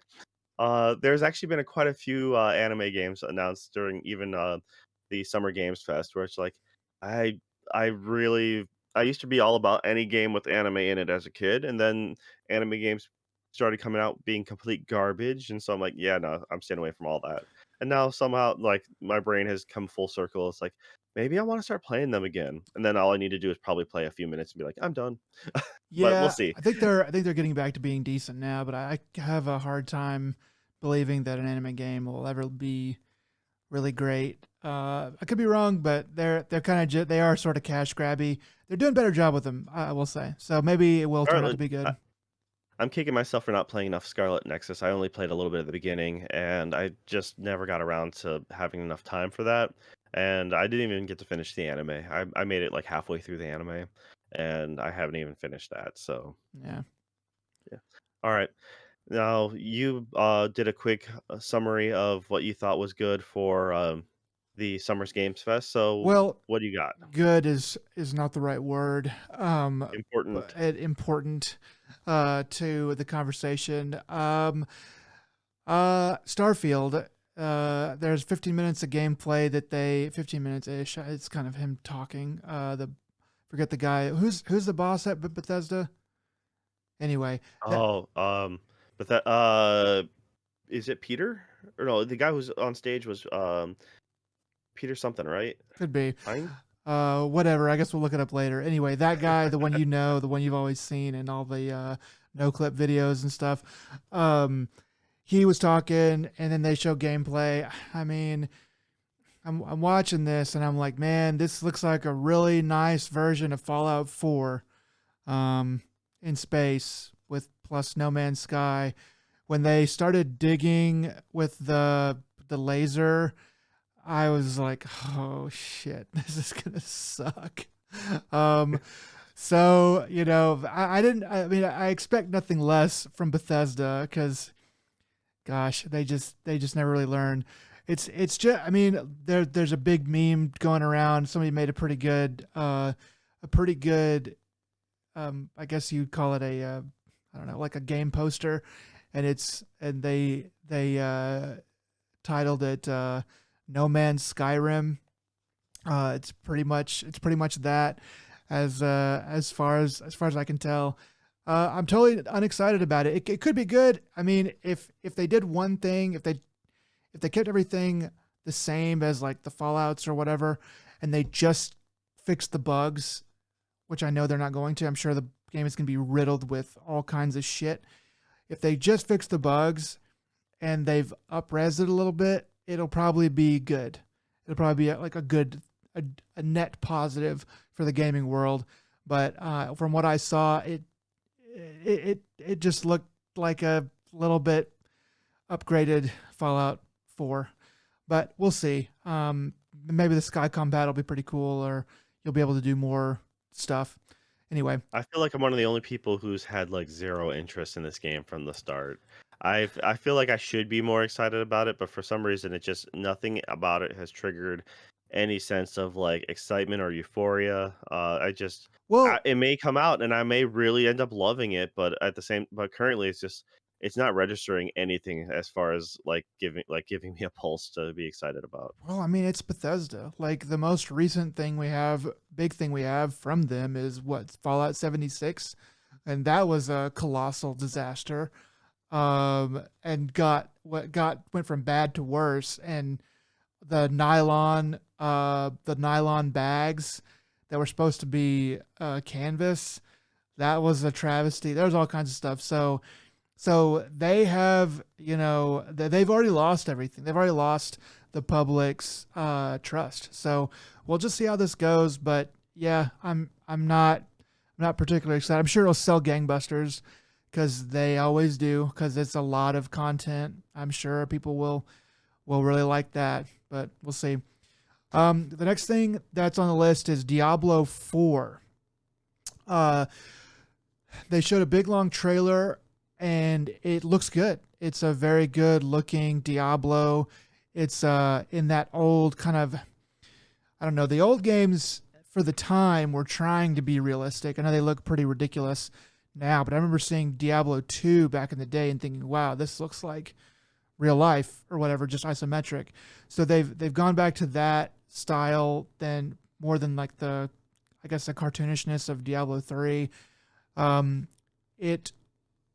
okay, there's actually been quite a few anime games announced during even the Summer Games Fest, where it's like, I I really I used to be all about any game with anime in it as a kid, and then anime games started coming out being complete garbage, and so I'm like, yeah, no, I'm staying away from all that. And now somehow, like my brain has come full circle. It's like maybe I want to start playing them again, and then all I need to do is probably play a few minutes and be like, I'm done. But we'll Yeah, see. I think they're getting back to being decent now, but I have a hard time believing that an anime game will ever be really great. I could be wrong, but they're kind of they are sort of cash grabby. They're doing a better job with them, I will say. So maybe it will turn out to Scarlet, be good. I'm kicking myself for not playing enough Scarlet Nexus. I only played a little bit at the beginning, and I just never got around to having enough time for that. And I didn't even get to finish the anime. I made it like halfway through the anime, and I haven't even finished that. So Yeah. yeah. All right. Now you did a quick summary of what you thought was good for the Summer's Games Fest. So Well, what do you got? good is not the right word. But Important. important to the conversation. Starfield. There's 15 minutes of gameplay that 15 minutes ish. It's kind of him talking. Forget the guy who's the boss at Bethesda. Anyway, that Oh, but that is it Peter? Or no, the guy who's on stage was Peter something, right? could be. Hein? Whatever. I guess we'll look it up later. Anyway, that guy, the one you know, the one you've always seen in all the no clip videos and stuff. He was talking, and then they show gameplay. I mean, I'm watching this, and I'm like, man, this looks like a really nice version of Fallout 4, in space with plus No Man's Sky. When they started digging with the laser, I was like, oh shit, this is gonna suck. Um, so I didn't. I mean, I expect nothing less from Bethesda because, gosh, they just never really learn. It's just. I mean, there's a big meme going around. Somebody made a pretty good. I guess you'd call it a. I don't know, like a game poster, and they titled it No Man's Skyrim. It's pretty much that as far as I can tell. I'm totally unexcited about it. It could be good. I mean, if they did one thing, if they kept everything the same as like the Fallouts or whatever, and they just fixed the bugs, which I know they're not going to. I'm sure the game is going to be riddled with all kinds of shit. If they just fix the bugs and they've up-res it a little bit, it'll probably be good. It'll probably be like a net positive for the gaming world. But from what I saw, it just looked like a little bit upgraded Fallout 4. But we'll see. Maybe the Sky Combat will be pretty cool, or you'll be able to do more stuff. Anyway, I feel like I'm one of the only people who's had like zero interest in this game from the start. I feel like I should be more excited about it, but for some reason it just nothing about it has triggered any sense of like excitement or euphoria. well, It may come out and I may really end up loving it, but currently it's not registering anything as far as giving me a pulse to be excited about. I mean, it's Bethesda. Like the most recent thing we have, big thing we have from them is what Fallout 76, and that was a colossal disaster. And went from bad to worse, and the nylon bags that were supposed to be canvas, that was a travesty. There's all kinds of stuff. So they have, they've already lost everything. They've already lost the public's trust. So we'll just see how this goes. But yeah, I'm not particularly excited. I'm sure it'll sell gangbusters because they always do. Because it's a lot of content. I'm sure people will really like that. But we'll see. The next thing that's on the list is Diablo 4. Uh, they showed a big long trailer and it looks good. It's a very good looking Diablo. It's in that old kind of, I don't know, the old games for the time were trying to be realistic. I know they look pretty ridiculous now, but I remember seeing Diablo 2 back in the day and thinking, wow, this looks like real life or whatever, just isometric. So they've gone back to that style then more than like I guess the cartoonishness of Diablo 3. It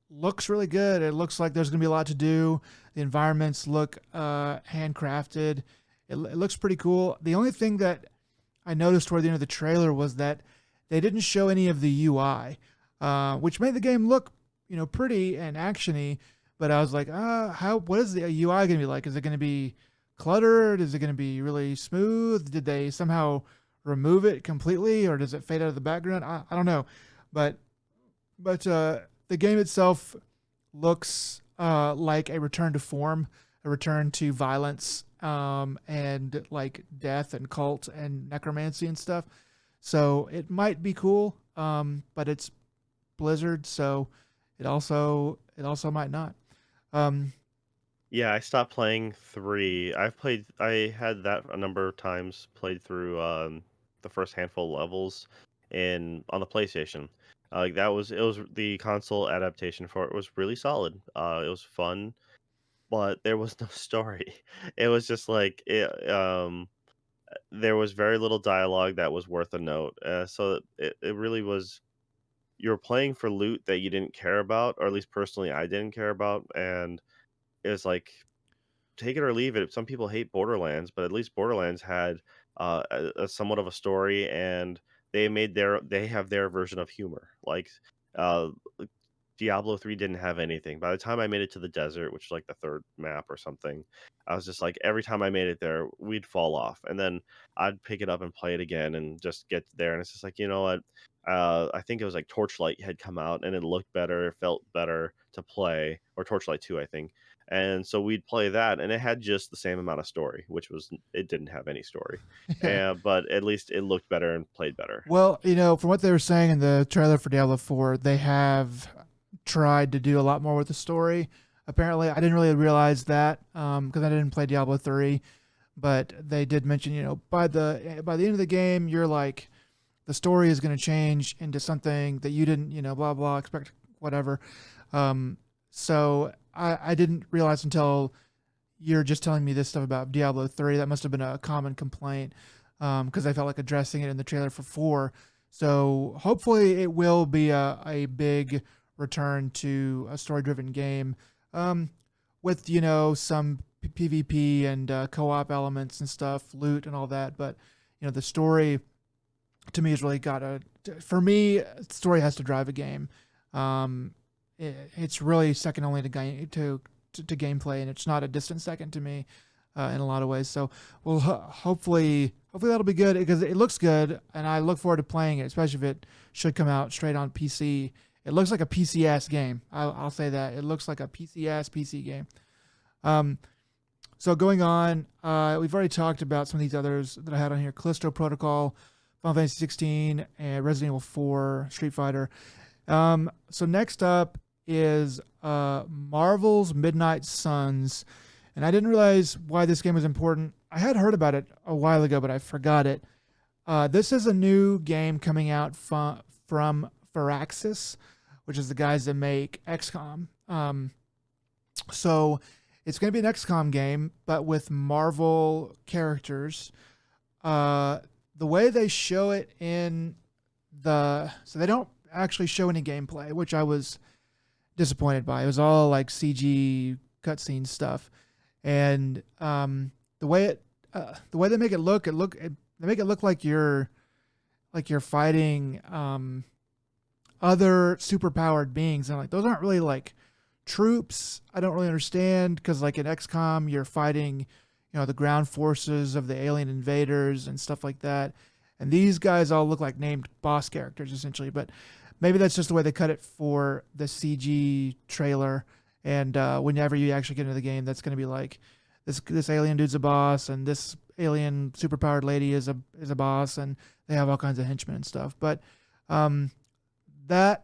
looks really good. It looks like there's going to be a lot to do. The environments look handcrafted. It looks pretty cool. The only thing that I noticed toward the end of the trailer was that they didn't show any of the UI, which made the game look, pretty and actiony. But I was like, what is the UI going to be like? Is it going to be cluttered? Is it going to be really smooth? Did they somehow remove it completely, or does it fade out of the background? I don't know, but the game itself looks like a return to form, a return to violence, and like death and cult and necromancy and stuff. So it might be cool, but it's Blizzard, so it also might not. Um, Yeah, I stopped playing 3. I had that a number of times, played through, the first handful of levels on the PlayStation. It was the console adaptation for it was really solid. It was fun, but there was no story. It was just there was very little dialogue that was worth a note. So it really was you were playing for loot that you didn't care about, or at least personally I didn't care about, and it was like take it or leave it. Some people hate Borderlands, but at least Borderlands had a somewhat of a story, and they have their version of humor. Uh, Diablo 3 didn't have anything. By the time I made it to the desert, which was like the third map or something, I was just like, every time I made it there, we'd fall off. And then I'd pick it up and play it again and just get there. And it's just like, you know what? I think it was like Torchlight had come out and it looked better, it felt better to play, or Torchlight 2, I think. And so we'd play that, and it had just the same amount of story, it didn't have any story. yeah. But at least it looked better and played better. Well, from what they were saying in the trailer for Diablo 4, they have tried to do a lot more with the story. Apparently, I didn't really realize that because I didn't play Diablo 3, but they did mention, by the end of the game, you're like the story is going to change into something that you didn't, blah blah expect, whatever. So I didn't realize until you're just telling me this stuff about Diablo 3. That must have been a common complaint because I felt like addressing it in the trailer for 4. So hopefully it will be a big return to a story driven game um, with, some PvP and co op elements and stuff, loot and all that. But, the story to me has really for me, story has to drive a game. It's really second only to gameplay, and it's not a distant second to me in a lot of ways. So, well, hopefully that'll be good because it looks good, and I look forward to playing it, especially if it should come out straight on PC. It looks like a PC-ass game. I'll say that it looks like a PC-ass PC game. Um, so going on, we've already talked about some of these others that I had on here: Callisto Protocol, Final Fantasy 16, and Resident Evil 4, Street Fighter. So next up is Marvel's Midnight Suns, and I didn't realize why this game was important. I had heard about it a while ago, but I forgot it. This is a new game coming out from Firaxis, which is the guys that make XCOM. So it's going to be an XCOM game, but with Marvel characters. The way they show it so they don't actually show any gameplay, which I was disappointed by. It was all like CG cutscene stuff, and the way they make it look, they make it look like you're fighting other superpowered beings, and like those aren't really like troops. I don't really understand because like in XCOM you're fighting, the ground forces of the alien invaders and stuff like that. And these guys all look like named boss characters essentially, but maybe that's just the way they cut it for the CG trailer. And whenever you actually get into the game, that's going to be like this alien dude's a boss, and this alien superpowered lady is a boss, and they have all kinds of henchmen and stuff. But that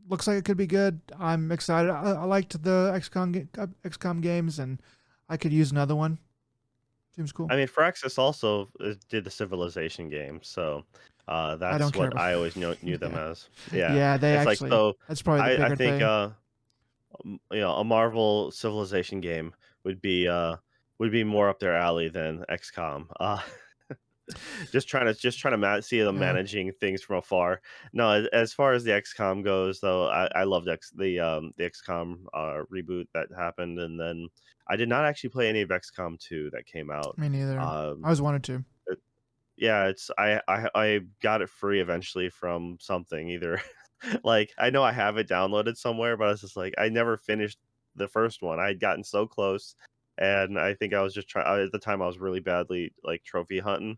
looks like it could be good. I'm excited. I liked the XCOM games, and I could use another one. Seems cool. I mean, Firaxis also did the Civilization game, so I don't that's care what about. I always knew them Yeah, as. Yeah, yeah. They it's like actually. so. That's probably the I bigger think thing. a Marvel Civilization game would be more up their alley than XCOM. Just trying to see them Yeah. managing things from afar. No, as far as the XCOM goes, though, I loved the XCOM reboot that happened, and then I did not actually play any of XCOM 2 that came out. Me neither. I Um, was wanted to. yeah, it's I got it free eventually from something, either like, I know I have it downloaded somewhere, but I was just like, I never finished the first one. I had gotten so close, and I think I was just trying at the time, I was really badly, like, trophy hunting,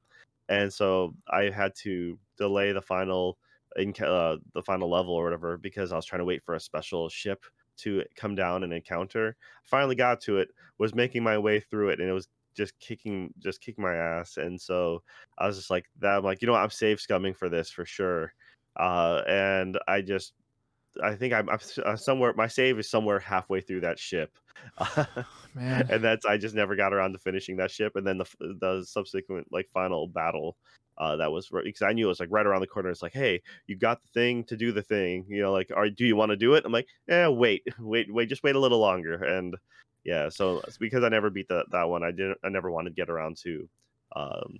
and so I had to delay the final level or whatever because I was trying to wait for a special ship to come down and encounter. Finally got to it, was making my way through it, and it was just kicking my ass, and so I was just like that. I'm like, I'm save scumming for this for sure. And I think I'm somewhere. My save is somewhere halfway through that ship, Man. and I just never got around to finishing that ship. And then the subsequent like final battle, that was because I knew it was like right around the corner. It's like, hey, you got the thing to do the thing. Like, do you want to do it? I'm like, yeah, wait, just wait a little longer. And yeah, so it's because I never beat that one. I never wanted to get around to. Um,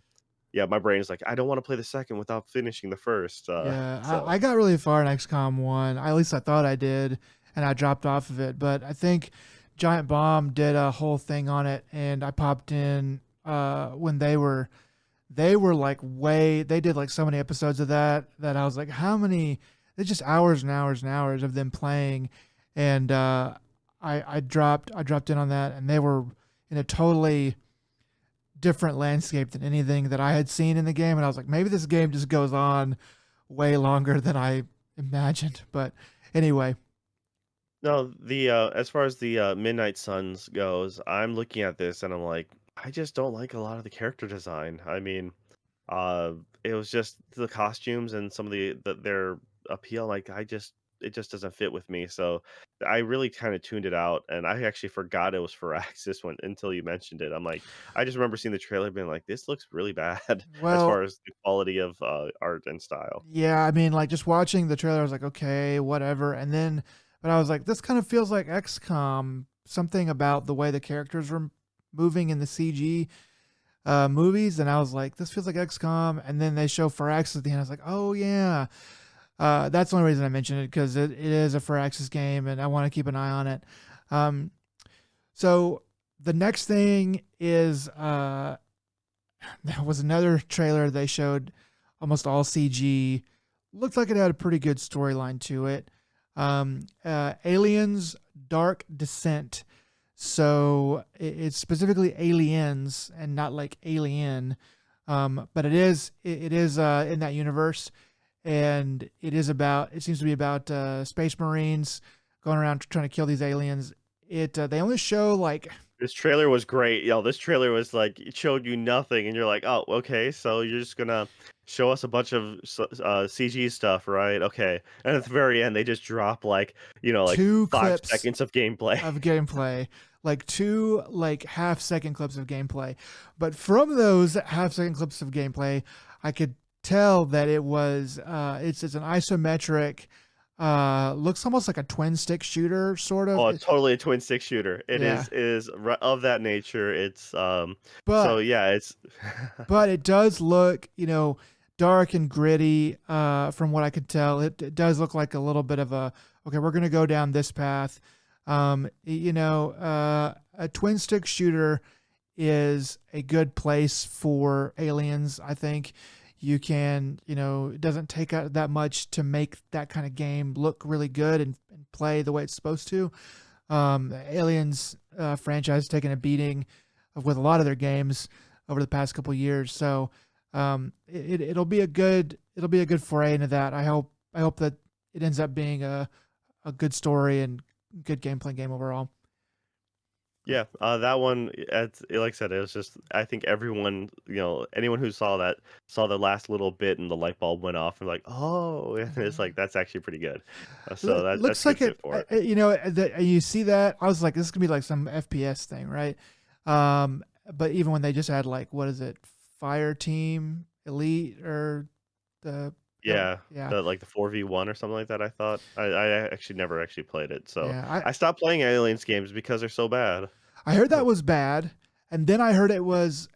yeah, my brain is like, I don't want to play the second without finishing the first. Yeah, So I got really far in XCOM 1. At least I thought I did, and I dropped off of it. But I think Giant Bomb did a whole thing on it, and I popped in when they were like they did like so many episodes of that I was like, how many? It's just hours and hours and hours of them playing, and I dropped in on that, and they were in a totally different landscape than anything that I had seen in the game, and I was like, maybe this game just goes on way longer than I imagined. But anyway, no, the as far as the Midnight Suns goes, I'm looking at this and I'm like, I just don't like a lot of the character design. I mean, Uh, it was just the costumes and some of their appeal, like, it just doesn't fit with me, so I really kinda tuned it out, and I actually forgot it was Firaxis when until you mentioned it. I'm like, I just remember seeing the trailer being like, "This looks really bad," as well, far as the quality of, art and style. yeah, I mean, like just watching the trailer, I was like, okay, whatever. And then, but I was like, this kind of feels like XCOM. Something about the way the characters were moving in the CG movies, and I was like, this feels like XCOM. And then they show Firaxis at the end. I was like, oh yeah. That's the only reason I mentioned it, because it is a Firaxis game, and I want to keep an eye on it. Um, so the next thing is there was another trailer they showed, almost all CG. Looked like it had a pretty good storyline to it. Aliens Dark Descent. So it's specifically aliens and not like alien. But it is in that universe, and it seems to be about space marines going around trying to kill these aliens. They only show like This trailer was great. Yo, this trailer was like it showed you nothing, and you're like, "Oh, okay, so you're just gonna show us a bunch of CG stuff, right? Okay." And at the very end, they just drop like like two 5 clips seconds of gameplay. of gameplay, like two like half-second clips of gameplay. But from those half-second clips of gameplay, I could tell that it's an isometric, looks almost like a twin stick shooter sort of. Oh, totally a twin stick shooter. Yeah, Of that nature. It's so but yeah, it's it does look, dark and gritty. From what I could tell, it does look like a little bit of a, okay, we're gonna go down this path. A twin stick shooter is a good place for aliens. I think it doesn't take out that much to make that kind of game look really good and play the way it's supposed to. The Aliens franchise has taken a beating with a lot of their games over the past couple years. So it'll be a good foray into that. I hope that it ends up being a good story and good gameplay game overall. yeah, that one, like I said, it was just I think everyone, anyone who saw that saw the last little bit and the light bulb went off and like, oh, and it's like that's actually pretty good. So that's Looks a good like fit for it. you see that, I was like, this is gonna be like some FPS thing, right? But even when they just had like, what is it, Fire Team Elite or the Yeah, yeah, the 4v1 or something like that. I thought I actually never actually played it, so yeah, I stopped playing Aliens games because they're so bad. I heard that was bad, and then I heard it was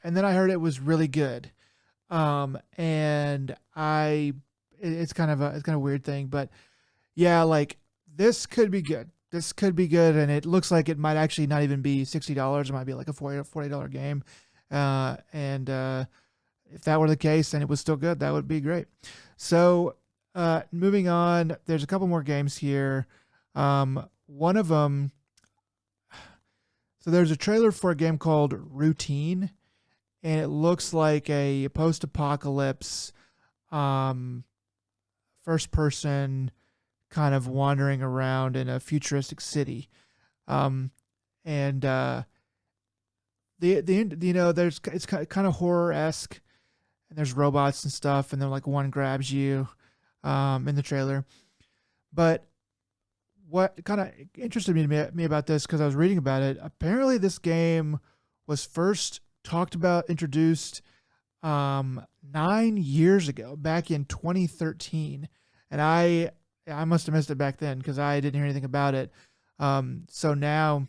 really good. And it's kind of a weird thing, but yeah, like this could be good. This could be good, and it looks like it might actually not even be $60. It might be like a $40 game. And if that were the case, and it was still good, that would be great. So, moving on, there's a couple more games here. One of them. So there's a trailer for a game called Routine, and it looks like a post-apocalypse, um, first-person kind of wandering around in a futuristic city. Um, and there's it's kind of horror esque, and there's robots and stuff, and then like one grabs you, in the trailer. But what kind of interested me about this, because I was reading about it. Apparently, this game was first talked about, introduced 9 years ago, back in 2013, and I must have missed it back then because I didn't hear anything about it. So now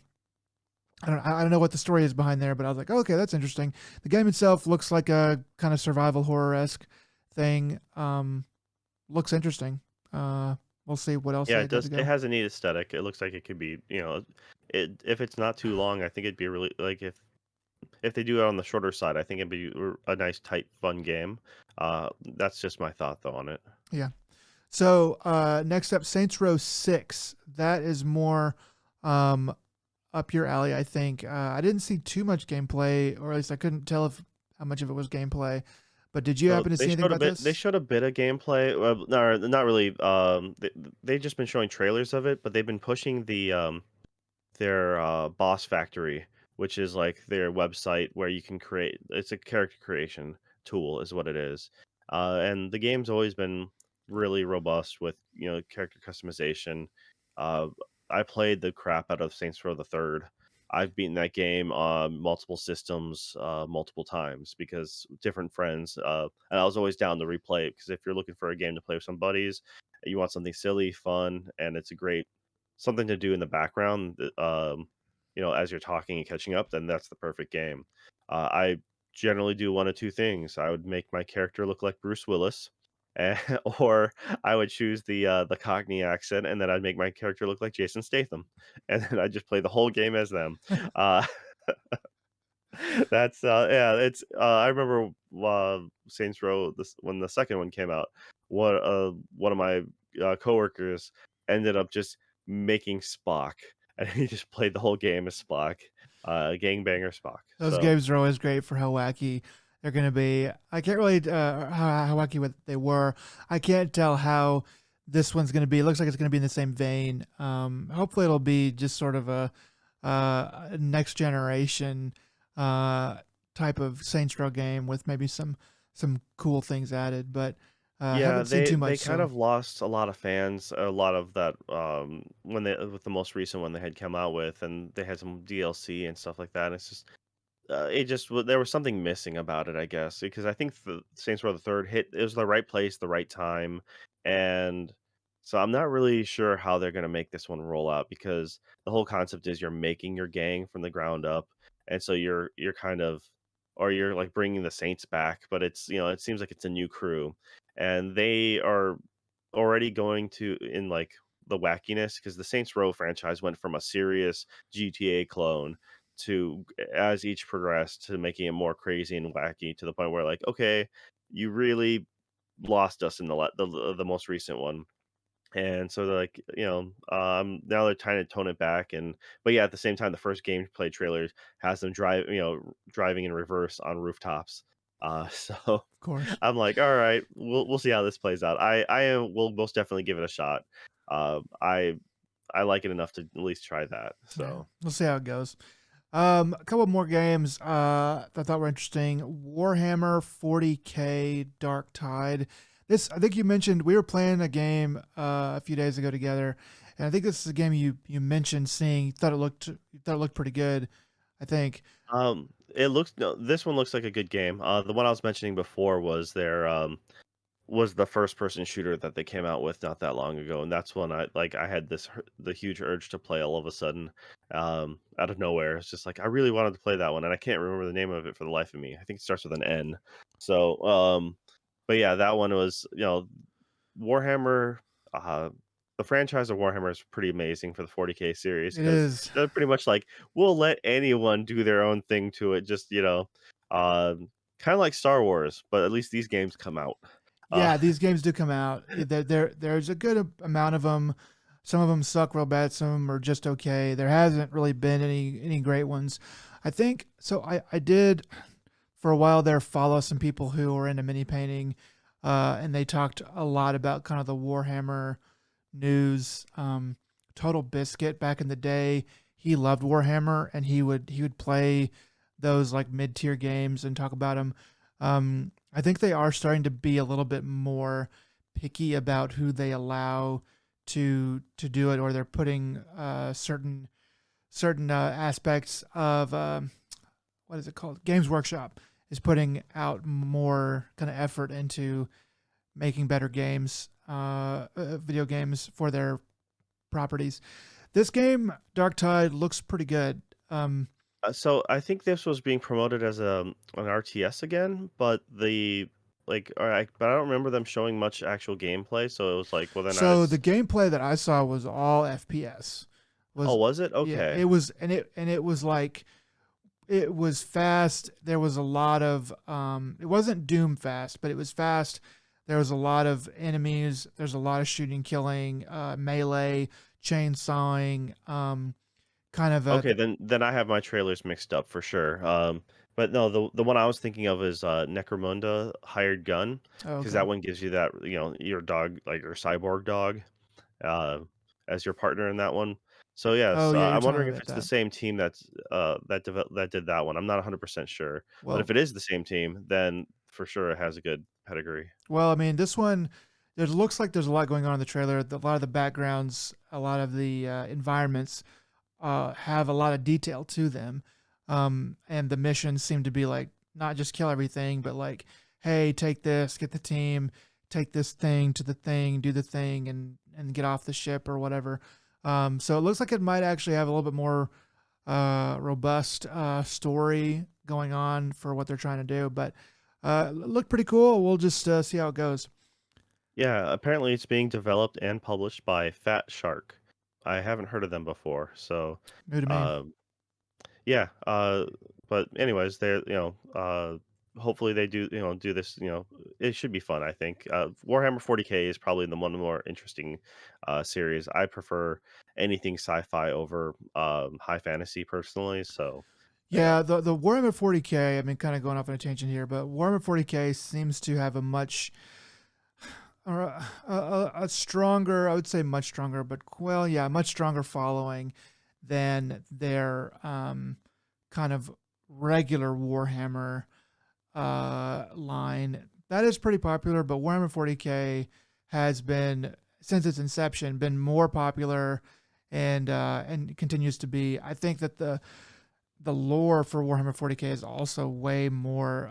I don't know what the story is behind there, but I was like, oh, okay, that's interesting. The game itself looks like a kind of survival horror esque thing. Looks interesting. We'll see what else Yeah, they it got does. to It go. has a neat aesthetic. It looks like it could be, if it's not too long, I think it'd be really like if they do it on the shorter side, I think it'd be a nice, tight, fun game. That's just my thought though on it. Yeah. So next up, Saints Row 6. That is more um, up your alley, I think. I didn't see too much gameplay, or at least I couldn't tell if how much of it was gameplay. But did you So happen to they see anything showed a about bit. They this? showed a bit of gameplay. Well, no, not really. They've just been showing trailers of it, but they've been pushing their boss factory, which is like their website where you can create. It's a character creation tool, is what it is. And the game's always been really robust with character customization. Uh, I played the crap out of Saints Row the Third. I've beaten that game on multiple systems, multiple times because different friends, and I was always down to replay it because if you're looking for a game to play with some buddies, you want something silly, fun, and it's a great something to do in the background. as you're talking and catching up, then that's the perfect game. I generally do one of two things. I would make my character look like Bruce Willis, and, or I would choose the Cockney accent, and then I'd make my character look like Jason Statham, and then I just play the whole game as them. Uh, That's, yeah, it's, I remember, Saints Row, this when the second one came out, one of my, coworkers ended up just making Spock, and he just played the whole game as Spock, gangbanger Spock, Those so games are always great for how wacky they're going to be. I can't really how wacky what they were. I can't tell how this one's going to be. It looks like it's going to be in the same vein. Hopefully, it'll be just sort of a next generation uh, type of Saints Row game with maybe some cool things added. But yeah, haven't seen too they much. kind So of lost a lot of fans, a lot of that, when they with the most recent one they had come out with, and they had some DLC and stuff like that, and it's just it just there was something missing about it, I guess, because I think the Saints Row the Third hit it was the right place, the right time, and so I'm not really sure how they're gonna make this one roll out because the whole concept is you're making your gang from the ground up, and so you're kind of or you're like bringing the Saints back, but it's it seems like it's a new crew, and they are already going to in like the wackiness because the Saints Row franchise went from a serious GTA clone to as each progressed to making it more crazy and wacky to the point where like, okay, you really lost us in the most recent one. And so they're like, now they're trying to tone it back but yeah, at the same time, the first gameplay trailer has them driving in reverse on rooftops. So of course, I'm like, all right, we'll see how this plays out. Will most definitely give it a shot. I like it enough to at least try that. yeah, So we'll see how it goes. A couple more games that I thought were interesting. Warhammer 40K Dark Tide. This I think you mentioned we were playing a game a few days ago together, and I think this is a game you mentioned seeing. You thought it looked pretty good. I think. it looks no, this one looks like a good game. The one I was mentioning before was the first person shooter that they came out with not that long ago, and that's when I had the huge urge to play all of a sudden, out of nowhere. It's just like I really wanted to play that one, and I can't remember the name of it for the life of me. I think it starts with an N. So, but yeah, that one was Warhammer. Uh, the franchise of Warhammer is pretty amazing for the 40K series It because is. they're pretty much like we'll let anyone do their own thing to it. Just kind of like Star Wars, but at least these games come out. Uh, Yeah, these games do come out. There's a good amount of them. Some of them suck real bad. Some of them are just okay. There hasn't really been any great ones. I think so. I did for a while there follow some people who were into mini painting, and they talked a lot about kind of the Warhammer news. Total Biscuit back in the day, he loved Warhammer, and he would play those like mid tier games and talk about them. I think they are starting to be a little bit more picky about who they allow to do it, or they're putting certain aspects of what is it called? Games Workshop is putting out more kind of effort into making better games, video games for their properties. This game, Dark Tide, looks pretty good. so I think this was being promoted as an RTS again, but but I don't remember them showing much actual gameplay. So it was like, well, then So the gameplay that I saw was all FPS. oh, Was was it Yeah, okay? it was, and it was like it was fast. There was a lot of it wasn't Doom fast, but it was fast. There was a lot of enemies. There's a lot of shooting, killing, melee, chainsawing, kind of a Okay, then I have my trailers mixed up for sure. But no, the one I was thinking of is Necromunda Hired Gun oh, because okay. that one gives you that your dog like your cyborg dog uh, as your partner in that one. So Oh yes, yeah, you're I'm telling wondering me if about it's the that. same team that did that one. I'm not 100% sure, but if Well, it is the same team, then for sure it has a good pedigree. I mean, this one, there looks like there's a lot going on in the trailer. A lot of the backgrounds, a lot of the environments have a lot of detail to them. And the missions seem to be like not just kill everything, but like, hey, take this, get the team, take this thing to the thing, do the thing, and get off the ship or whatever. So it looks like it might actually have a little bit more robust story going on for what they're trying to do. But look pretty cool. We'll just see how it goes. Yeah, apparently it's being developed and published by Fat Shark. I haven't heard of them before, so New to me. um, yeah. But anyways, they're hopefully they do do this. It should be fun. I think Warhammer 40K is probably the one of the more interesting series. I prefer anything sci-fi over high fantasy personally. So yeah, Yeah, the Warhammer 40K. I mean, kind of going off on a tangent here, but Warhammer 40K seems to have a much or a stronger, I would say much stronger, but well, yeah, much stronger following than their kind of regular Warhammer line. That is pretty popular, but Warhammer 40K has been since its inception been more popular and continues to be. I think that the lore for Warhammer 40K is also way more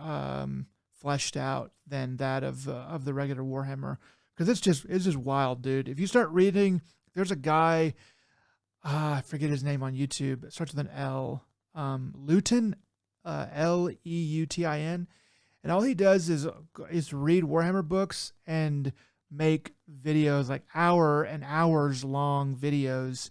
fleshed out than that of the regular Warhammer because it's just wild, dude. If you start reading, there's a guy I forget his name on YouTube. It starts with an L. Luton, Leutin, and all he does is read Warhammer books and make videos like hour and hours long videos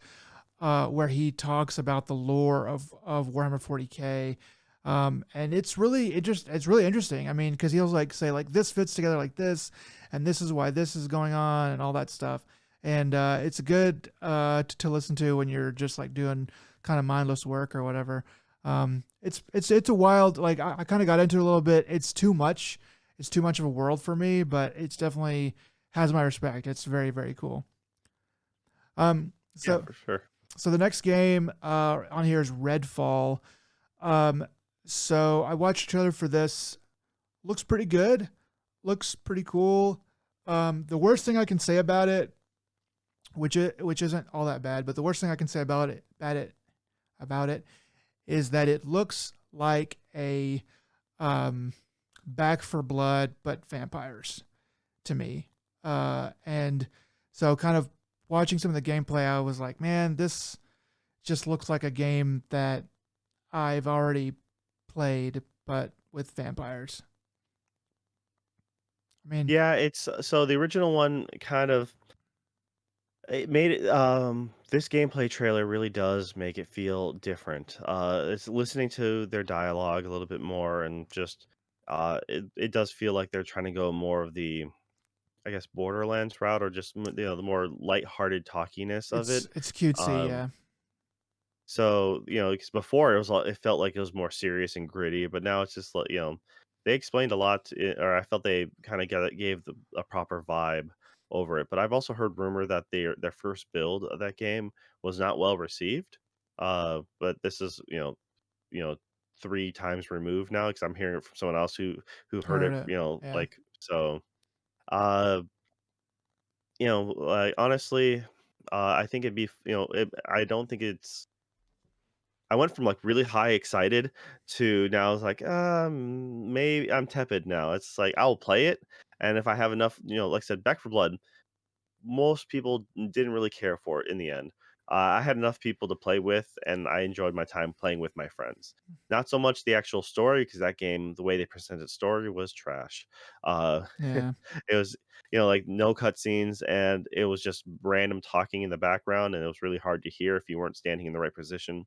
where he talks about the lore of Warhammer 40K. And it's really interesting. I mean, because he'll like say like this fits together like this, and this is why this is going on, and all that stuff. And it's good to listen to when you're just like doing kind of mindless work or whatever. It's a wild like I kind of got into it a little bit. It's too much. It's too much of a world for me, but it's definitely has my respect. It's very very cool. Um, yeah, so for sure. so the next game on here is Redfall. Um, so I watched a trailer for this. Looks pretty good. Looks pretty cool. The worst thing I can say about it, which isn't all that bad, but the worst thing I can say about it is that it looks like a Back for Blood but vampires to me. And so kind of watching some of the gameplay, I was like, man, this just looks like a game that I've already played, but with vampires. I mean, Yeah, it's so the original one kind of it made it this gameplay trailer really does make it feel different. It's listening to their dialogue a little bit more and just it does feel like they're trying to go more of the I guess Borderlands route or just the more lighthearted talkiness of it. it's cutesy, Um yeah. So, because before it felt like it was more serious and gritty, but now it's just like, they explained a lot, or I felt they kind of gave a proper vibe over it. But I've also heard rumor that their first build of that game was not well received. But this is, you know, three times removed now because I'm hearing it from someone else who heard Heard it, it. Yeah. like so. Uh, like honestly, I think it'd be, I don't think it's I went from, like, really high excited to now it's like, maybe I'm tepid now. It's like, I'll play it, and if I have enough like I said, Back for Blood, most people didn't really care for it in the end. I had enough people to play with, and I enjoyed my time playing with my friends. Not so much the actual story, because that game, the way they presented story was trash. Yeah. It was, like, no cutscenes, and it was just random talking in the background, and it was really hard to hear if you weren't standing in the right position.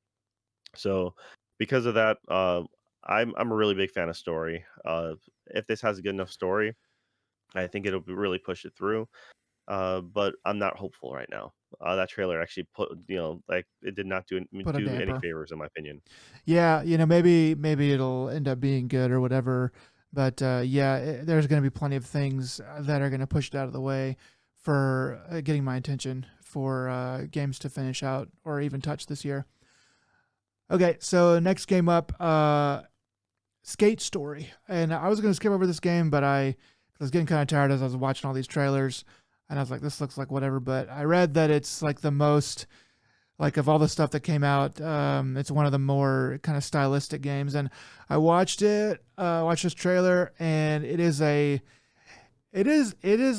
So, because of that, I'm a really big fan of story. If this has a good enough story, I think it'll really push it through. But I'm not hopeful right now. That trailer actually put, like it did not Put a do any damper. favors in my opinion. Yeah, maybe it'll end up being good or whatever. But yeah, there's going to be plenty of things that are going to push it out of the way for getting my attention for games to finish out or even touch this year. Okay, so next game up, Skate Story, and I was going to skip over this game, but I was getting kind of tired as I was watching all these trailers, and I was like, this looks like whatever. But I read that it's like the most like of all the stuff that came out, it's one of the more kind of stylistic games. And I watched it, watched this trailer, and it is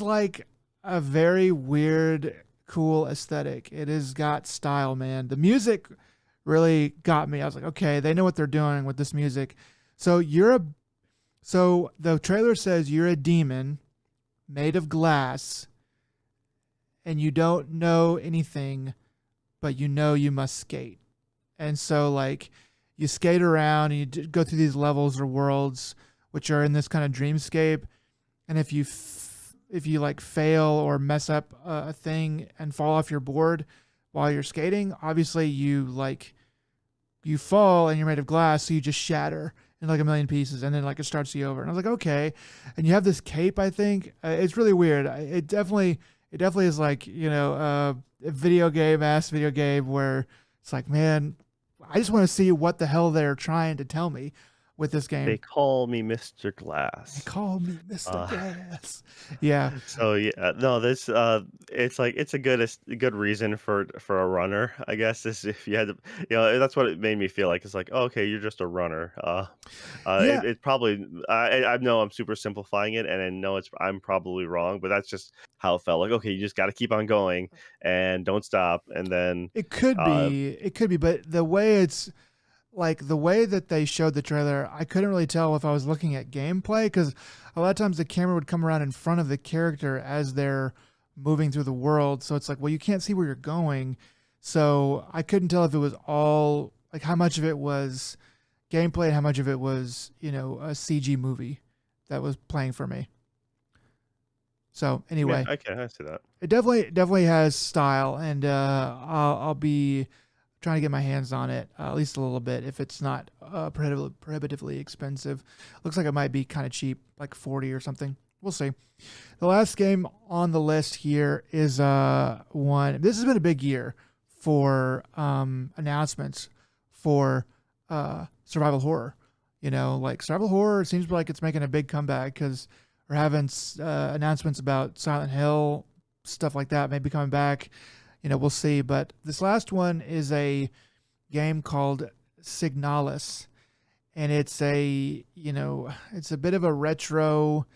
like a very weird, cool aesthetic. It has got style, man. The music really got me. I was like, okay, they know what they're doing with this music. So you're a so the trailer says you're a demon made of glass and you don't know anything, but you know you must skate. And so like you skate around and you go through these levels or worlds which are in this kind of dreamscape, and if you like fail or mess up a thing and fall off your board while you're skating, obviously you fall and you're made of glass, so you just shatter in like a million pieces, and then like it starts you over. And I was like, okay. And you have this cape. I think it's really weird. It definitely is like a video game where it's like, man, I just want to see what the hell they're trying to tell me with this They game. call me Mr. They Glass. call me Mr. Uh, Glass. Yeah, so yeah, no, this it's like it's a good reason for a runner, I guess. Is if you had to, that's what it made me feel like. It's like, oh, okay, you're just a runner. yeah. It probably I know I'm super simplifying it, and I know I'm probably wrong, but that's just how it felt. Like, okay, you just got to keep on going and don't stop, and then uh, It could be, but the way it's like the way that they showed the trailer, I couldn't really tell if I was looking at gameplay because a lot of times the camera would come around in front of the character as they're moving through the world. So it's like, well, you can't see where you're going. So I couldn't tell if it was all like how much of it was gameplay and how much of it was, a CG movie that was playing for me. So yeah, anyway, okay, I see that. it definitely has style, and I'll be trying to get my hands on it at least a little bit if it's not prohibitively expensive. Looks like it might be kind of cheap, like 40 or something. We'll see. The last game on the list here is one. This has been a big year for announcements for survival horror. Like survival horror seems like it's making a big comeback because we're having announcements about Silent Hill, stuff like that, maybe coming back. We'll see. But this last one is a game called Signalis, and it's a bit of a retro,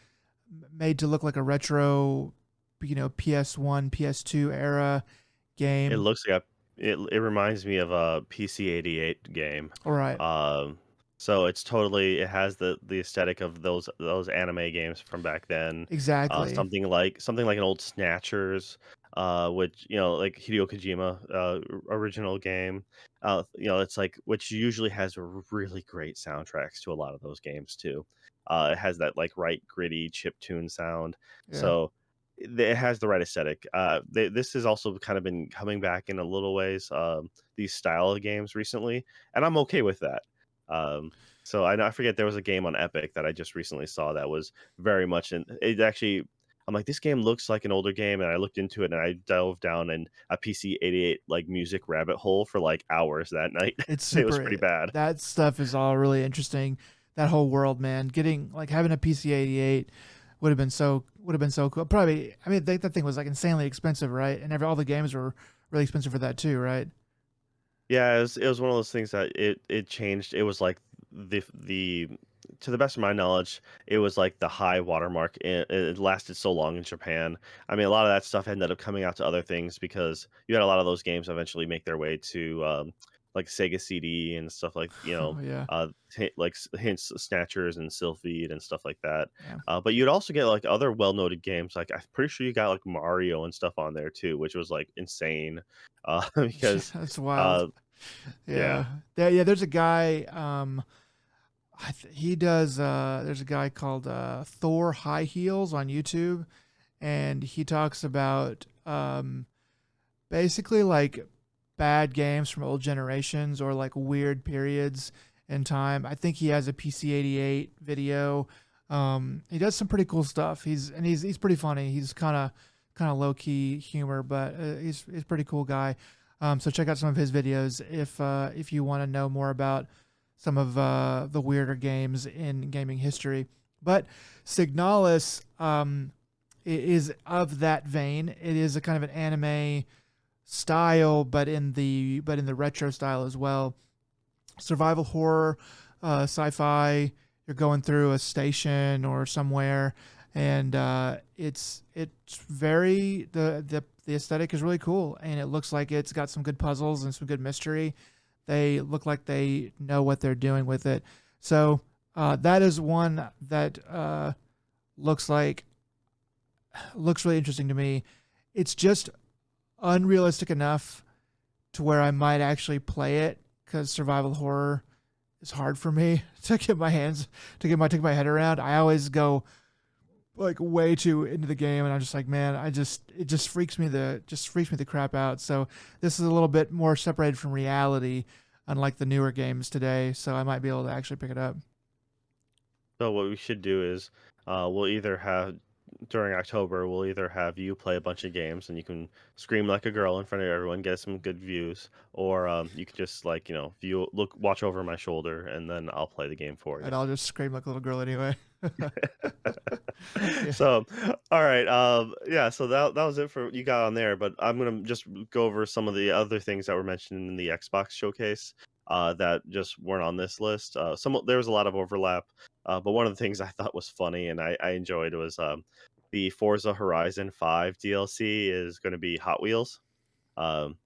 made to look like a retro, PS1, PS2 era It game. looks like it reminds me of a PC-88 game. All right, Um, so it's totally it has the aesthetic of those anime games from back then. exactly. Something like an old Snatchers, which like Hideo Kojima original game. It's like which usually has really great soundtracks to a lot of those games too. It has that like right gritty chip tune sound. Yeah, So it has the right aesthetic. This has also kind of been coming back in a little ways. These style of games recently, and I'm okay with that. Um, so I forget there was a game on Epic that I just recently saw that was very much in. It actually, I'm like, this game looks like an older game, and I looked into it and I delved down in a PC-88 like music rabbit hole for like hours that night. it's It was super. pretty bad. That stuff is all really interesting. That whole world, man. Getting like having a PC 88 would have been so cool. Probably, I mean, that thing was like insanely expensive, right? And all the games were really expensive for that too, right? Yeah, it was one of those things that it changed. It was like the to the best of my knowledge, it was like the high watermark. It lasted so long in Japan. I mean, a lot of that stuff ended up coming out to other things because you had a lot of those games eventually make their way to like Sega CD and stuff like Oh yeah, hints Snatchers and Sylphid and stuff like that. yeah. But you'd also get like other well-noted games. Like I'm pretty sure you got like Mario and stuff on there too, which was like insane because That's wild. uh, Yeah, yeah. yeah. There's a guy. He does. There's a guy called Thor High Heels on YouTube, and he talks about basically like bad games from old generations or like weird periods in time. I think he has a PC 88 video. He does some pretty cool stuff. He's pretty funny. He's kind of low key humor, but he's a pretty cool guy. So check out some of his videos if you want to know more about some of the weirder games in gaming history. But Signalis is of that vein. It is a kind of an anime style, but in the retro style as well. Survival horror, sci-fi. You're going through a station or somewhere, and it's very the aesthetic is really cool, and it looks like it's got some good puzzles and some good mystery. They look like they know what they're doing with it. So that is one that looks like looks really interesting to me. It's just unrealistic enough to where I might actually play it because survival horror is hard for me to get my hands take my head around. I always go like way too into the game and I'm just like, man, it just freaks me the crap out. So this is a little bit more separated from reality, unlike the newer games today. So I might be able to actually pick it up. So what we should do is, we'll either have during October, we'll either have you play a bunch of games and you can scream like a girl in front of everyone, get some good views, or you can just like watch over my shoulder, and then I'll play the game for you. And I'll just scream like a little girl anyway. Yeah. So, all right, yeah. So that was it for what you got on there. But I'm gonna just go over some of the other things that were mentioned in the Xbox showcase that just weren't on this list. There was a lot of overlap, but one of the things I thought was funny and I enjoyed was the Forza Horizon 5 DLC is going to be Hot Wheels. Um,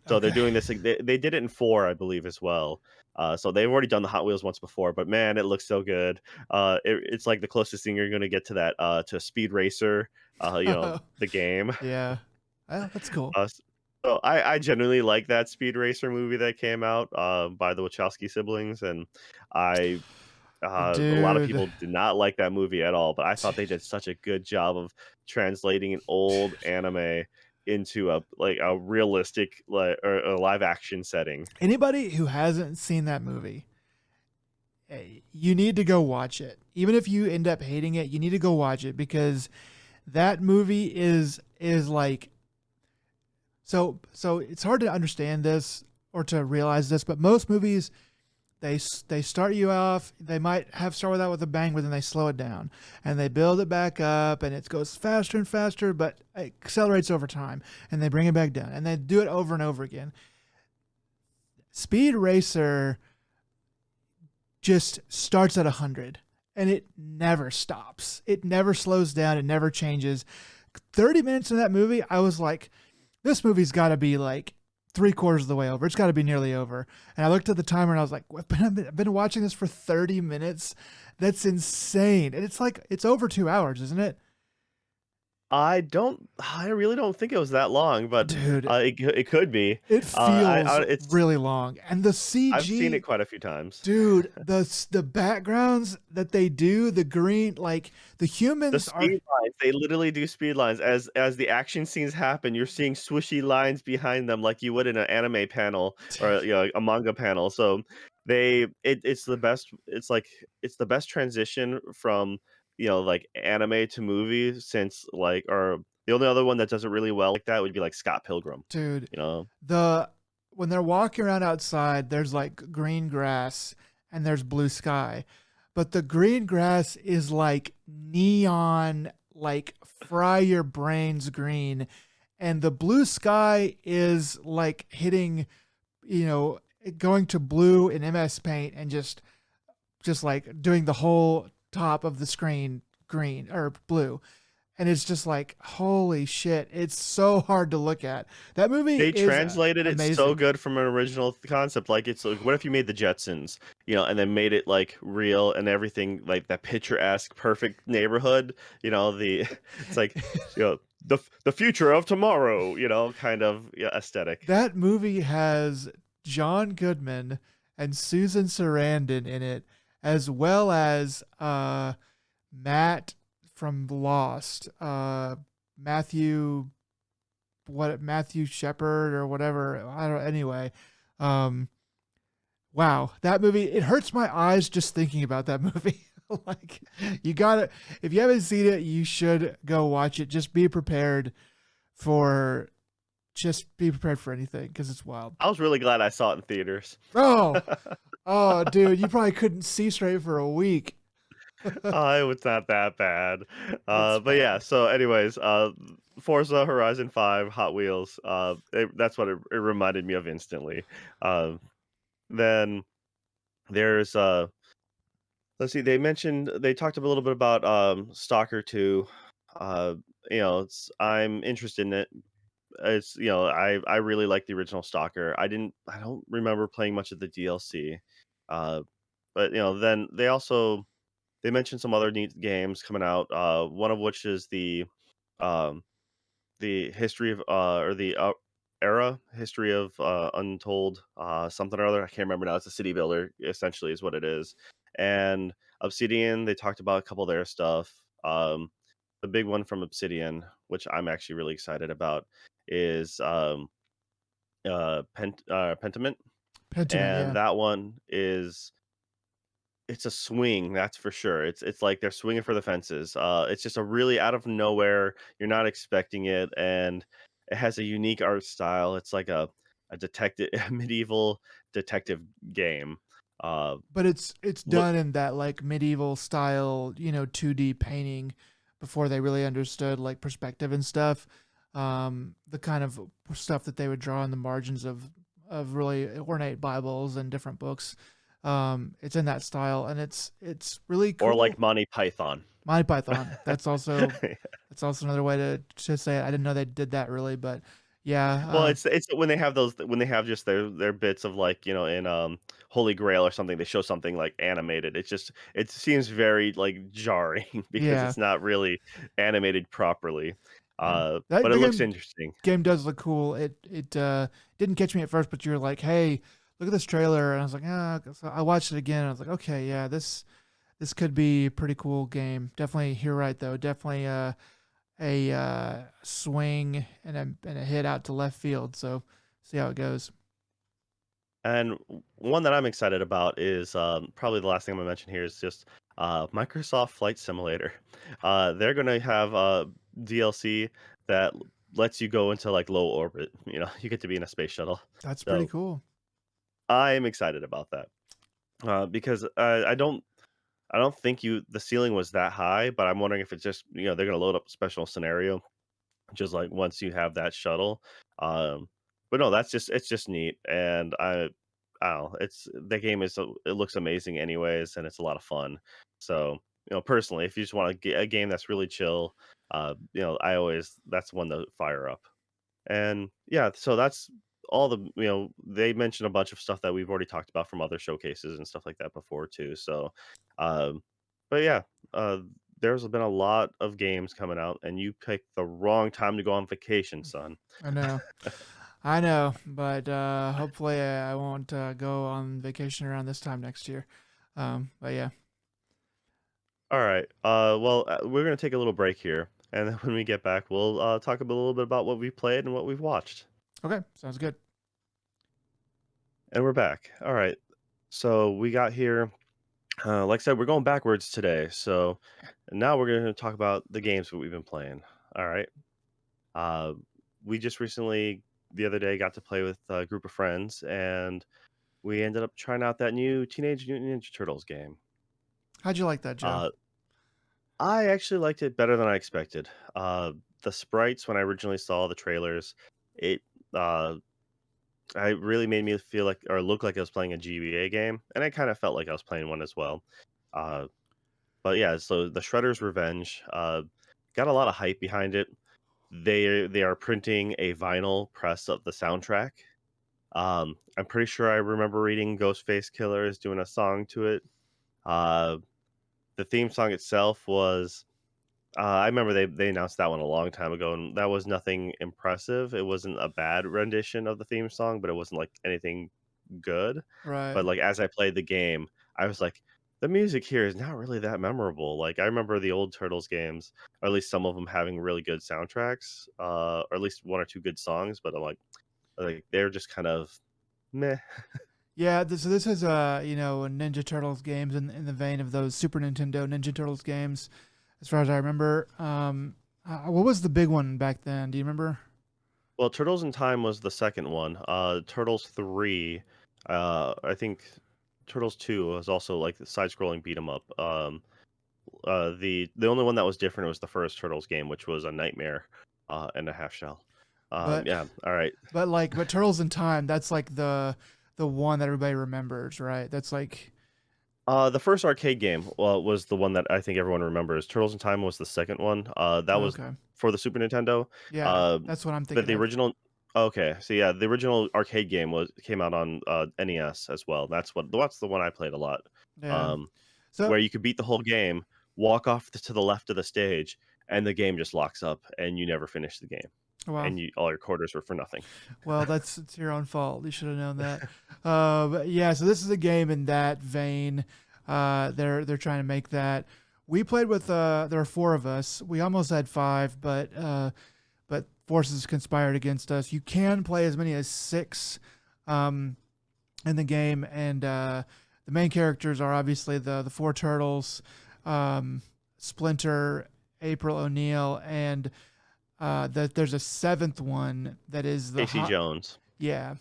so they're Okay. doing this. Like, they did it in 4, I believe, as well. So they've already done the Hot Wheels once before, but man, it looks so good. It's like the closest thing you're going to get to that to Speed Racer. The game. Yeah. Well, that's cool. So I genuinely like that Speed Racer movie that came out by the Wachowski siblings, and I a lot of Dude. people did not like that movie at all, but I thought they did such a good job of translating an old anime into a realistic or a live action setting. Anybody who hasn't seen that movie, you need to go watch it. Even if you end up hating it, you need to go watch it because that movie is like so it's hard to understand this or to realize this, but most movies they start you off, they might have start with that with a bang, but then they slow it down and they build it back up and it goes faster and faster, but it accelerates over time and they bring it back down and they do it over and over again. Speed Racer just starts at 100 and it never stops. It never slows down. It never changes. 30 minutes in that movie, I was like, this movie's got to be like three-quarters of the way over. It's got to be nearly over. And I looked at the timer and I was like, I've been watching this for 30 minutes. That's insane. And it's like, it's over 2 hours, isn't it? I really don't think it was that long, but Dude, it could be. it feels It's really long. And the I've seen it CG, quite a few times. dude, the backgrounds that they do, the green, like the The humans are, speed lines, they literally do speed lines. As the action scenes happen, you're seeing swishy lines behind them like you would in an anime panel or, a manga panel. So it's the best it's the best transition from, like, anime to movies since, like or the only other one that does it really well like that would be, like, Scott Pilgrim, dude, you know? the when they're walking around outside, there's like green grass and there's blue sky. But the green grass is like neon, like fry your brains green. And the blue sky is like hitting, you know, going to blue in MS Paint and just like doing the whole top of the screen green or blue. And it's just like, holy shit, it's so hard to look at. That movie They is translated it so amazing. good from an original concept, like, it's like, what if you made the Jetsons, and then made it, like, real and everything, like, that picturesque, perfect neighborhood, the it's like, the future of tomorrow, kind of, yeah, aesthetic. That movie has John Goodman and Susan Sarandon in it, as well as Matt from Lost, Matthew Matthew Shepard or whatever. I don't. Anyway, um, wow, that movie, it hurts my eyes just thinking about that movie. Like, you gotta, if you haven't seen it, you should go watch it. For just be prepared for anything because it's wild. I was really glad I saw it in theaters. Oh, oh, dude, you probably couldn't see straight for a week. It was not that bad. It's But yeah, bad. so anyways, Forza Horizon 5 Hot Wheels, that's what it reminded me of instantly. Then there's let's see, they talked a little bit about Stalker 2. Uh, I'm interested in it. It's I really like the original Stalker. I don't remember playing much of the DLC, uh, but then they mentioned some other neat games coming out. One of which is um, the history of or the era history of Untold something or other. I can't remember now. It's a city builder essentially is what it is. And Obsidian, they talked about a couple of their stuff. The big one from Obsidian, which I'm actually really excited about, is Pentiment, Pentiment, and yeah. that one is it's a swing, that's for sure. It's like they're swinging for the fences. It's just a really out of nowhere, you're not expecting it, and it has a unique art style. It's like a detective a medieval detective game. Uh, But it's look done in that like medieval style, 2D painting before they really understood like perspective and stuff. The kind of stuff that they would draw in the margins of really ornate Bibles and different books. It's in that style, and it's really or cool. like Monty Python. Monty Python. That's also another way to say it. I didn't know they did that really, but Well, yeah, it's when they have those when they have just their bits of like, in Holy Grail or something, they show something like animated. It seems very like jarring because yeah, it's not really animated properly. yeah. That But it the looks game interesting. game does look cool. It didn't catch me at first, but you were like, "Hey, look at this trailer," and I was like, "Ah." So I watched it again. And I was like, "Okay, yeah, this could be a pretty cool game." Definitely, you're right though. Definitely a swing and a hit out to left field. So see how it goes. And one that I'm excited about is probably the last thing I'm gonna mention here is just Microsoft Flight Simulator. They're gonna have DLC that lets you go into like low orbit. You get to be in a space shuttle. That's pretty So cool. I am excited about that because I don't think the ceiling was that high, but I'm wondering if it's just they're gonna load up a special scenario just like once you have that shuttle. Um, but no, it's just neat, and I don't know, it's the game it looks amazing anyways, and it's a lot of fun. So personally, if you just want a game that's really chill, I always that's one to fire up. And yeah, so that's all they mentioned a bunch of stuff that we've already talked about from other showcases and stuff like that before too. So, um, but yeah, uh, there's been a lot of games coming out, and you picked the wrong time to go on vacation, son. I know. I know, but hopefully I won't go on vacation around this time next year. But yeah, All right. Well, we're gonna take a little break here, and then when we get back, we'll talk a little bit about what we played and what we've watched. okay, sounds good. And we're back. All right. So we got here. Like I said, we're going backwards today. So now we're going to talk about the games that we've been playing. All right. Uh, we just recently, the other day, got to play with a group of friends, and we ended up trying out that new Teenage Mutant Ninja Turtles game. How'd you like that, Joe? Uh, I actually liked it better than I expected. The sprites, when I originally saw the trailers, it uh, it really made me feel like or look like I was playing a GBA game, and I kind of felt like I was playing one as well. Uh, But yeah, so the Shredder's Revenge got a lot of hype behind it. They are printing a vinyl press of the soundtrack. I'm pretty sure I remember reading Ghostface Killer is doing a song to it. Uh, the theme song itself was I remember they announced that one a long time ago, and that was nothing impressive. It wasn't a bad rendition of the theme song, but it wasn't like anything good. Right. But like as I played the game, I was like, the music here is not really that memorable. Like I remember the old Turtles games, or at least some of them having really good soundtracks, or at least one or two good songs. But I'm like they're just kind of meh. Yeah, so this is Ninja Turtles games in the vein of those Super Nintendo Ninja Turtles games, as far as I remember. What was the big one back then? Do you remember? Well, Turtles in Time was the second one. Turtles 3, I think Turtles 2 was also like the side-scrolling beat 'em up. The only one that was different was the first Turtles game, which was a nightmare and a half shell. But Yeah, all right. but Turtles in Time, that's like the one that everybody remembers, right? That's like The first arcade game, was the one that I think everyone remembers. Turtles in Time was the second one. That was Okay. for the Super Nintendo. Yeah, Uh, that's what I'm but thinking the of. original okay, so yeah, the original arcade game was came out on, NES as well. That's the one I played a lot. Yeah. Um, So, where you could beat the whole game, walk off to the left of the stage, and the game just locks up, and you never finish the game, well, and all your quarters were for nothing. well, that's it's your own fault. You should have known that. But yeah, so this is a game in that vein. They're trying to make that. We played with there are four of us. We almost had five, but forces conspired against us. You can play as many as six um, in the game, and the main characters are obviously the four turtles, um, Splinter, April O'Neil, and that there's a seventh one that is the Casey hot. Jones. Yeah,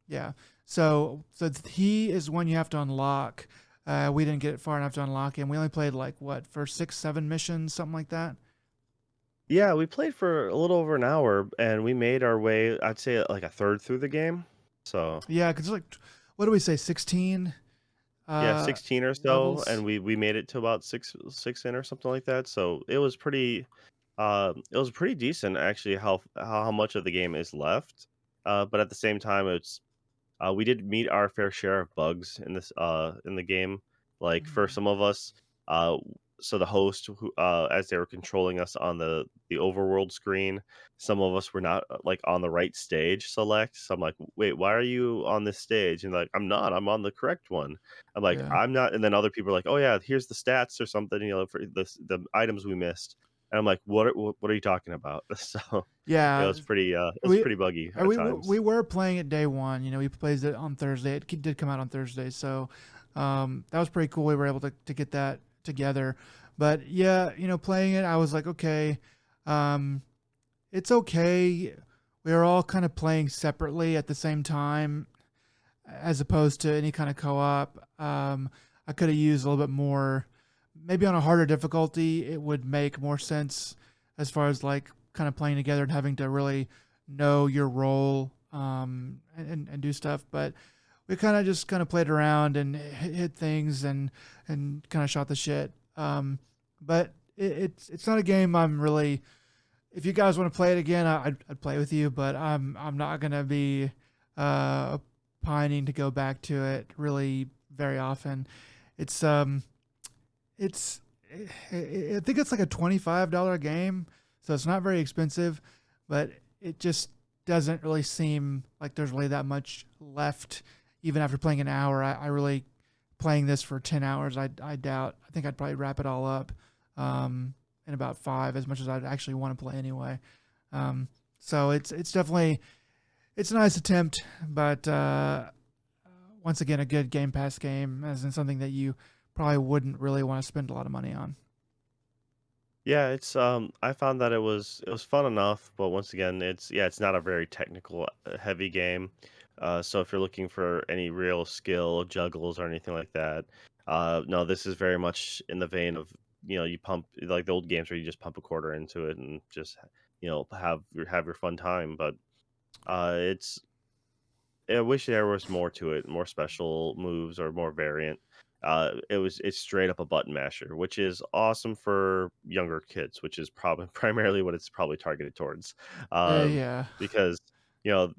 yeah. So he is one you have to unlock. We didn't get far enough to unlock him. We only played like what for 6, 7 missions, something like that. Yeah, we played for a little over an hour, and we made our way, I'd say, like, a third through the game. So, Yeah, because like, what do we say, 16 yeah, 16 or so, levels? and we made it to about 6 in or something like that, so it was pretty decent, actually, how much of the game is left, but at the same time, we did meet our fair share of bugs in the game. Like for Mm, some of us, uh, so the host who as they were controlling us on the overworld screen, some of us were not like on the right stage select. So I'm like, wait, why are you on this stage? And like, I'm not. I'm on the correct one. I'm like, yeah, I'm not. And then other people are like, oh yeah, here's the stats or something. For the items we missed. And I'm like, what are you talking about? So yeah. it was We pretty buggy uh, at we times. were playing it day one. You know, we played it on Thursday. Did come out on Thursday, so that was pretty cool. We were able to get that together. But yeah, you know, playing it, I was like, okay, um, it's okay. We were all kind of playing separately at the same time, as opposed to any kind of co-op. I could have used a little bit more, maybe on a harder difficulty. It would make more sense as far as like kind of playing together and having to really know your role and do stuff. But we kind of just kind of played around and hit things and kind of shot the shit. But it's not a game I'm really. If you guys want to play it again, I'd play with you, but I'm not gonna be uh, pining to go back to it really very often. It's it's I think it's like a $25 game, so it's not very expensive, but it just doesn't really seem like there's really that much left. Even after playing an hour, I really playing this for 10 hours. I doubt. I think I'd probably wrap it all up in about five, as much as I'd actually want to play anyway. Um, so it's definitely it's a nice attempt, but once again, a good Game Pass game, as in something that you probably wouldn't really want to spend a lot of money on. Yeah, I found that it was fun enough, but once again, it's not a very technical heavy game. So if you're looking for any real skill, juggles or anything like that, no, this is very much in the vein of, you pump like the old games where you just pump a quarter into it and just, have your fun time, but it's I wish there was more to it, more special moves or more variant. It's straight up a button masher, which is awesome for younger kids, which is probably primarily what it's probably targeted towards. Yeah, Because you know,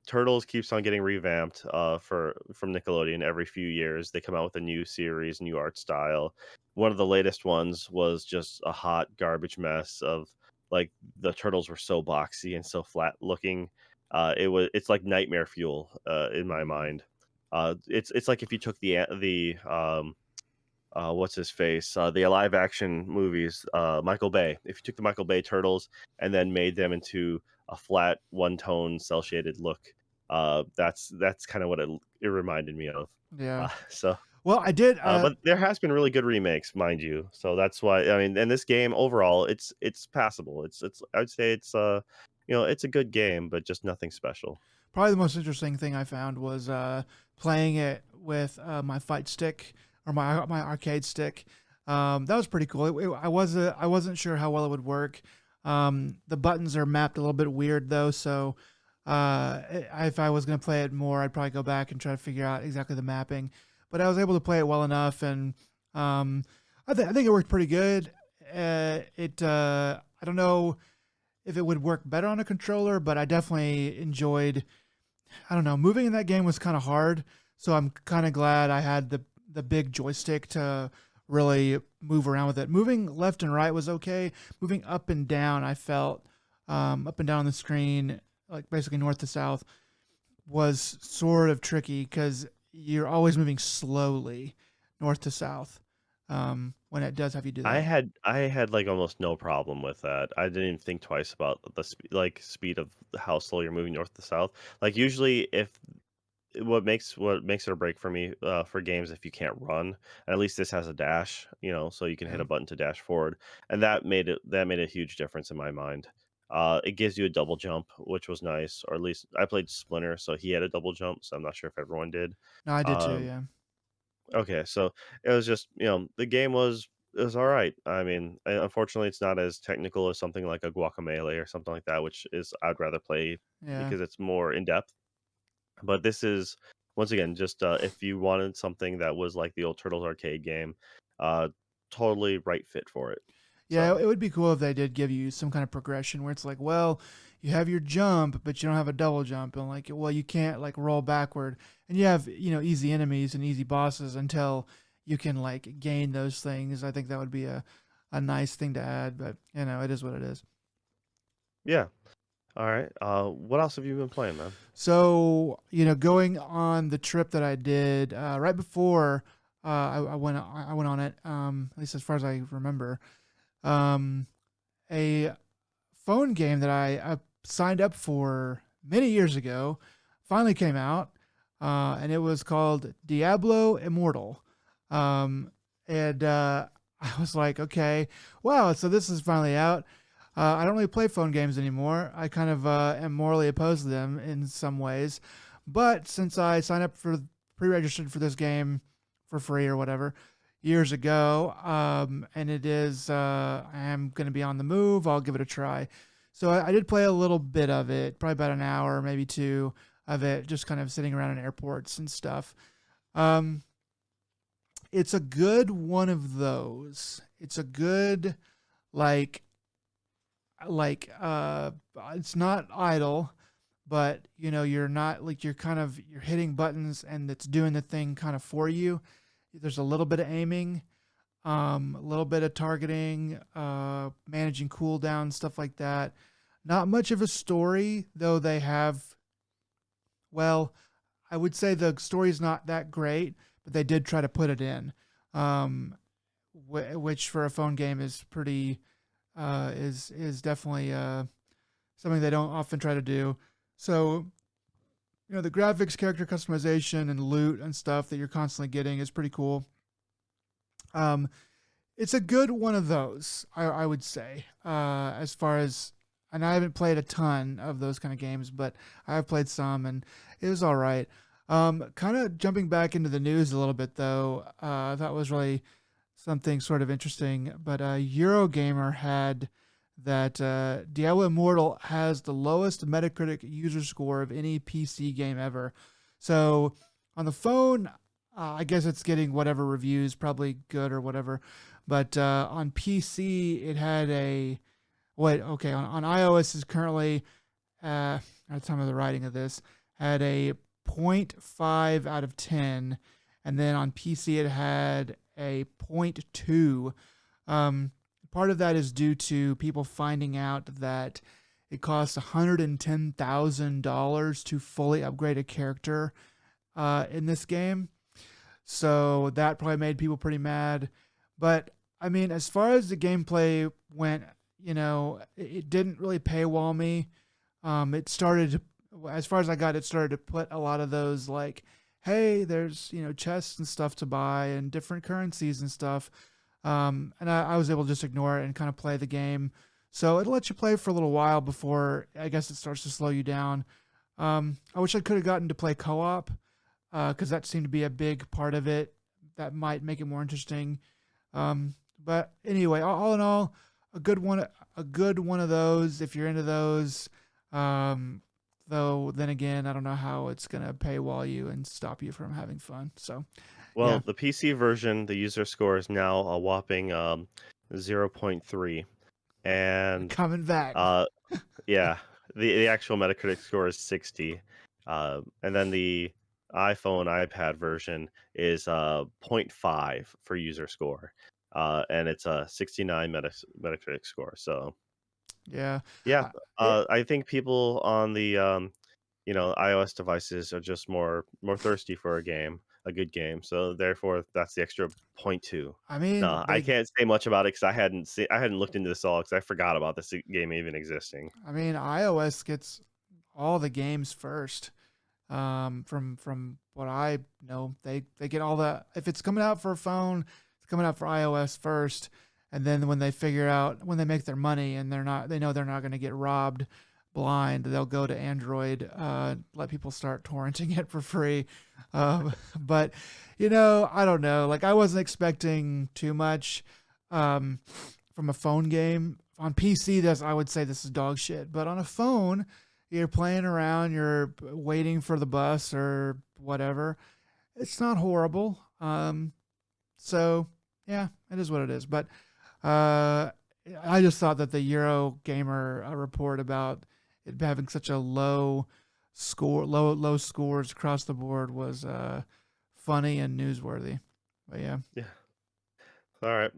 Turtles keeps on getting revamped for from Nickelodeon every few years. They come out with a new series, new art style. One of the latest ones was just a hot garbage mess of like the turtles were so boxy and so flat looking it's like nightmare fuel, in my mm, mind. It's like if you took what's his face, the live action movies, Michael Bay. If you took the Michael Bay Turtles and then made them into a flat, one tone, cell shaded look, that's kind of what it reminded me of. yeah. So, Well, I did. but there has been really good remakes, mind you. So that's why I mean, and this game overall, it's passable. It's I would say it's a good game, but just nothing special. Probably the most interesting thing I found was playing it with my fight stick or my arcade stick. That was pretty cool. I wasn't sure how well it would work. The buttons are mapped a little bit weird though, so if I was gonna play it more, I'd probably go back and try to figure out exactly the mapping. but I was able to play it well enough, and um, I think it worked pretty good. I don't know if it would work better on a controller, but I definitely enjoyed. I don't know, moving in that game was kind of hard, so I'm kind of glad I had the big joystick to really move around with it. Moving left and right was okay. Moving up and down, I felt up and down on the screen, like basically north to south, was sort of tricky because you're always moving slowly north to south when it does have you do that. I had like almost no problem with that. I didn't even think twice about the speed of how slow you're moving north to south. Like usually, if what makes it or break for me for games if you can't run, and at least this has a dash, so you can hit Yeah. a button to dash forward, and that made a huge difference in my mind. It gives you a double jump, which was nice, or at least I played Splinter, so he had a double jump. So I'm not sure if everyone did. No, I did too. Um, Yeah. Okay, so it was just, the game was all right. I mean, unfortunately, it's not as technical as something like a Guacamelee or something like that, which is I'd rather play Yeah. because it's more in depth. But this is once again just if you wanted something that was like the old Turtles arcade game, uh, totally right fit for it. Yeah, So it would be cool if they did give you some kind of progression where it's like, well, you have your jump, but you don't have a double jump, and like, well, you can't like roll backward, and you have easy enemies and easy bosses until you can like gain those things. I think that would be a nice thing to add, but it is what it is. yeah, all right. What else have you been playing, man? So going on the trip that I did right before I went on it, at least as far as I remember, um, a phone game that I signed up for many years ago finally came out, and it was called Diablo Immortal. And I was like, okay, wow, so this is finally out. I don't really play phone games anymore. I kind of am morally opposed to them in some ways. But since I signed up for pre-registered for this game for free or whatever years ago, and it is I am going to be on the move. I'll give it a try. So I did play a little bit of it, probably about an hour, maybe two of it, just kind of sitting around in airports and stuff. Um, it's a good one of those. It's a good like like it's not idle, but you're not like you're hitting buttons and it's doing the thing kind of for you. There's a little bit of aiming, a little bit of targeting, managing cooldown, stuff like that. Not much of a story, though they have, well, I would say the story's not that great, but they did try to put it in, um, which for a phone game is pretty, is definitely something they don't often try to do. So, the graphics, character customization, and loot and stuff that you're constantly getting is pretty cool. Um, it's a good one of those, I would say, as far as, and I haven't played a ton of those kind of games, but I have played some, and it was all right. Kind of jumping back into the news a little bit, though, that was really something sort of interesting. But Eurogamer had that Diablo Immortal has the lowest Metacritic user score of any PC game ever. So on the phone, I guess it's getting whatever reviews, probably good or whatever. But on PC, it had a wait. Okay, on iOS is currently at the time of the writing of this had a zero point 0.5 out of 10, and then on PC it had a zero point 0.2. Part of that is due to people finding out that it costs $110,000 to fully upgrade a character in this game. So that probably made people pretty mad. But I mean, as far as the gameplay went, it didn't really paywall me. It started to, as far as I got, it started to put a lot of those like, hey, there's chests and stuff to buy and different currencies and stuff. And I was able to just ignore it and kind of play the game. So it'll let you play for a little while before I guess it starts to slow you down. I wish I could have gotten to play co-op because that seemed to be a big part of it. That might make it more interesting. But anyway, all in all, a good one of those if you're into those. Though then again, I don't know how it's gonna paywall you and stop you from having fun. So Well, Yeah, the PC version, the user score is now a whopping zero point 0.3, they're and coming back. uh, yeah, the actual Metacritic score is 60, and then the iPhone, iPad version is zero point 0.5 for user score, and it's a 69 Metacritic score. So Yeah. yeah, I, it, I think people on the iOS devices are just more thirsty for a good game. So therefore, that's the extra point two. I mean, No, I they can't say much about it because I hadn't looked into this all because I forgot about this game even existing. I mean, iOS gets all the games first. From what I know, they get all the if it's coming out for a phone, it's coming out for iOS first, and then when they make their money and they know they're not going to get robbed blind, they'll go to Android, let people start torrenting it for free. But I don't know. Like I wasn't expecting too much um, from a phone game on PC. This I would say this is dog shit, but on a phone you're playing around, you're waiting for the bus or whatever. It's not horrible. So yeah, it is what it is. But uh, I just thought that the Euro Gamer report about it having such a low scores across the board was funny and newsworthy. But yeah. Yeah. All right.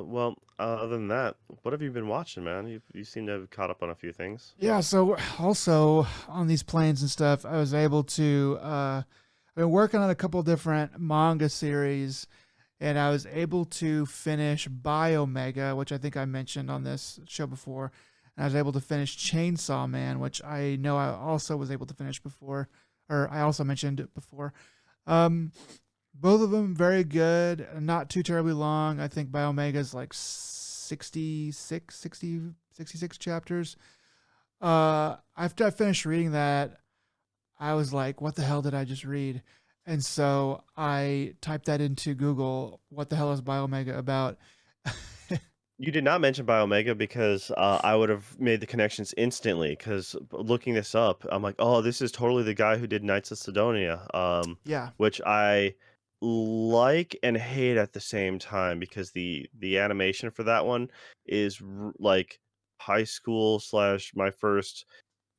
Well, other than that, what have you been watching, man? You seem to have caught up on a few things. Yeah, so also on these planes and stuff, I was able to I've been working on a couple different manga series and I was able to finish Biomega, which I think I mentioned on this show before. And I was able to finish Chainsaw Man, which I know I also was able to finish before, or I also mentioned it before. Um, both of them very good, not too terribly long. I think Biomega is like 66 chapters. After I finished reading that, I was like, what the hell did I just read? And so I typed that into Google. What the hell is Biomega about? You did not mention Biomega because I would have made the connections instantly. Because looking this up, I'm like, oh, this is totally the guy who did Knights of Sidonia, Yeah. which I like and hate at the same time because the animation for that one is like high school slash my first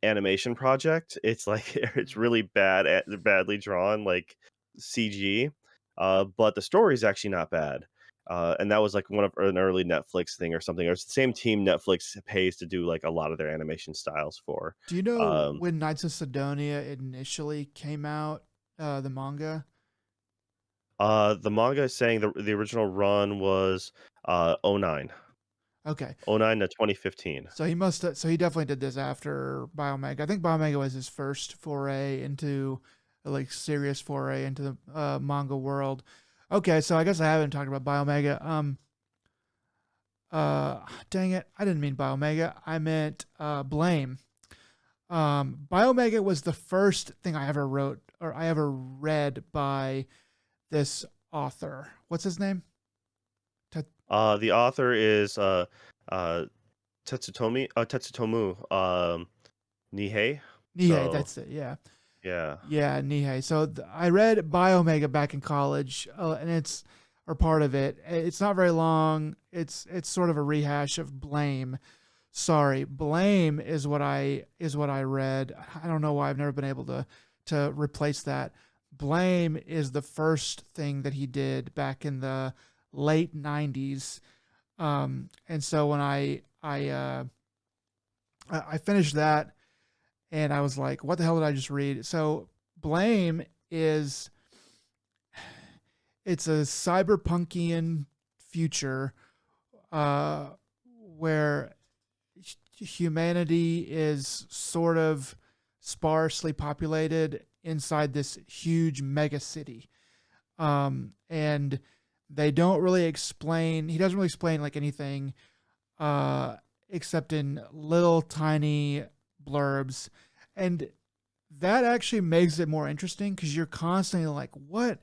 animation project. It's like it's really badly drawn, like CG, but the story is actually not bad. And that was like one of an early Netflix thing or something. Or it's the same team Netflix pays to do like a lot of their animation styles for. Do you know Um, when Knights of Sidonia initially came out, the manga? the manga is saying the original run was '09, Okay. '09 to 2015. So he definitely did this after Biomega. I think Biomega was his first foray into like serious foray into the manga world. Okay, so I guess I haven't talked about Biomega. Dang it, I didn't mean Biomega. I meant Blame. Biomega was the first thing I ever wrote or I ever read by this author. What's his name? The author is uh, Tetsutomu Nihei. Nihei. So That's it. Yeah. yeah. Yeah, Nihei. So I read Biomega back in college, and it's or part of it. It's not very long. It's sort of a rehash of Blame. Sorry, Blame is what I read. I don't know why I've never been able to replace that. Blame is the first thing that he did back in the late '90s. And so when I finished that, and I was like, what the hell did I just read? So Blame is it's a cyberpunkian future uh, where humanity is sort of sparsely populated inside this huge mega city. And they don't really explain, he doesn't really explain like anything uh, except in little tiny blurbs. And that actually makes it more interesting because you're constantly like, what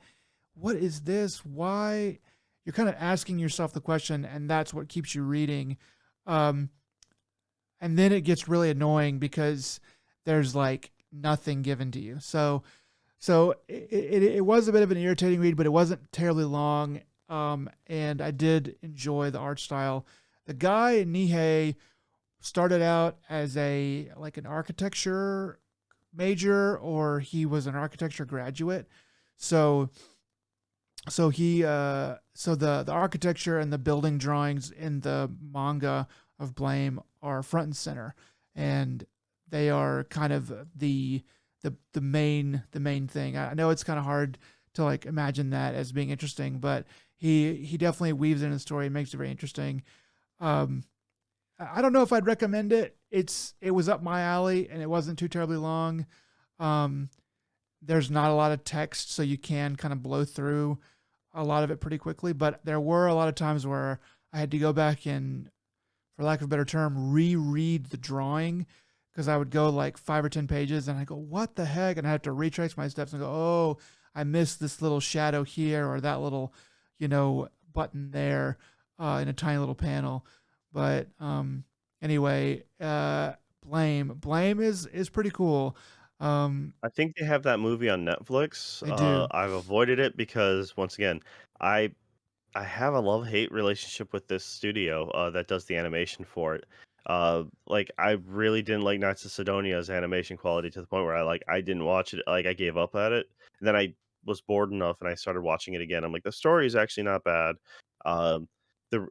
is this? Why? You're kind of asking yourself the question, and that's what keeps you reading. Um, and then it gets really annoying because there's like nothing given to you. So So it was a bit of an irritating read, but it wasn't terribly long. And I did enjoy the art style. The guy Nihei started out as a like an architecture major, or he was an architecture graduate. So the architecture and the building drawings in the manga of Blame are front and center, and they are kind of the main thing. I know it's kind of hard to like imagine that as being interesting, but he definitely weaves in the story and makes it very interesting. Um, I don't know if I'd recommend it. It was up my alley and it wasn't too terribly long. Um, there's not a lot of text, so you can kind of blow through a lot of it pretty quickly. But there were a lot of times where I had to go back and, for lack of a better term, reread the drawing, because I would go like 5 or 10 pages and I go, what the heck? And I have to retrace my steps and go, oh, I missed this little shadow here or that little, button there in a tiny little panel. But anyway, Blame is pretty cool. I think they have that movie on Netflix. They do. I've avoided it because once again, I I have a love-hate relationship with this studio, that does the animation for it. Like, I really didn't like Knights of Sidonia's animation quality to the point where I didn't watch it, like, I gave up at it, and then I was bored enough and I started watching it again. I'm like, "The story is actually not bad." Um, the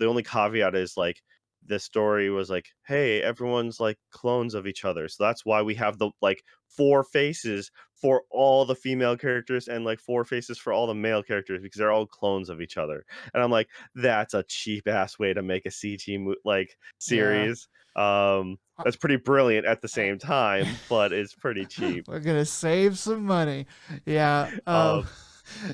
only caveat is, like, the story was like, "Hey, everyone's, like, clones of each other, so that's why we have the, like, 4 faces for all the female characters and like 4 faces for all the male characters because they're all clones of each other. And I'm like, that's a cheap ass way to make a CG like Yeah. series. I, That's pretty brilliant at the I, same time, but it's pretty cheap. we're gonna save some money. Yeah. Um,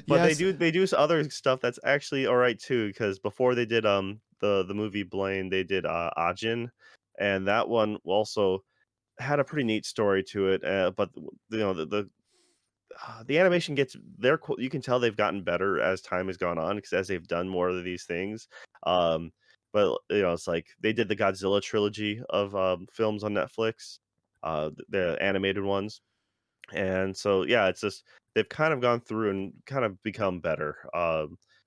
but Yes. they do other stuff that's actually all right too. Because before they did the movie Blaine, they did Ajin, and that one also had a pretty neat story to it. But the animation gets you can tell they've gotten better as time has gone on because as they've done more of these things. Um, but it's like they did the Godzilla trilogy of films on Netflix, the animated ones, and so yeah, it's just they've kind of gone through and kind of become better.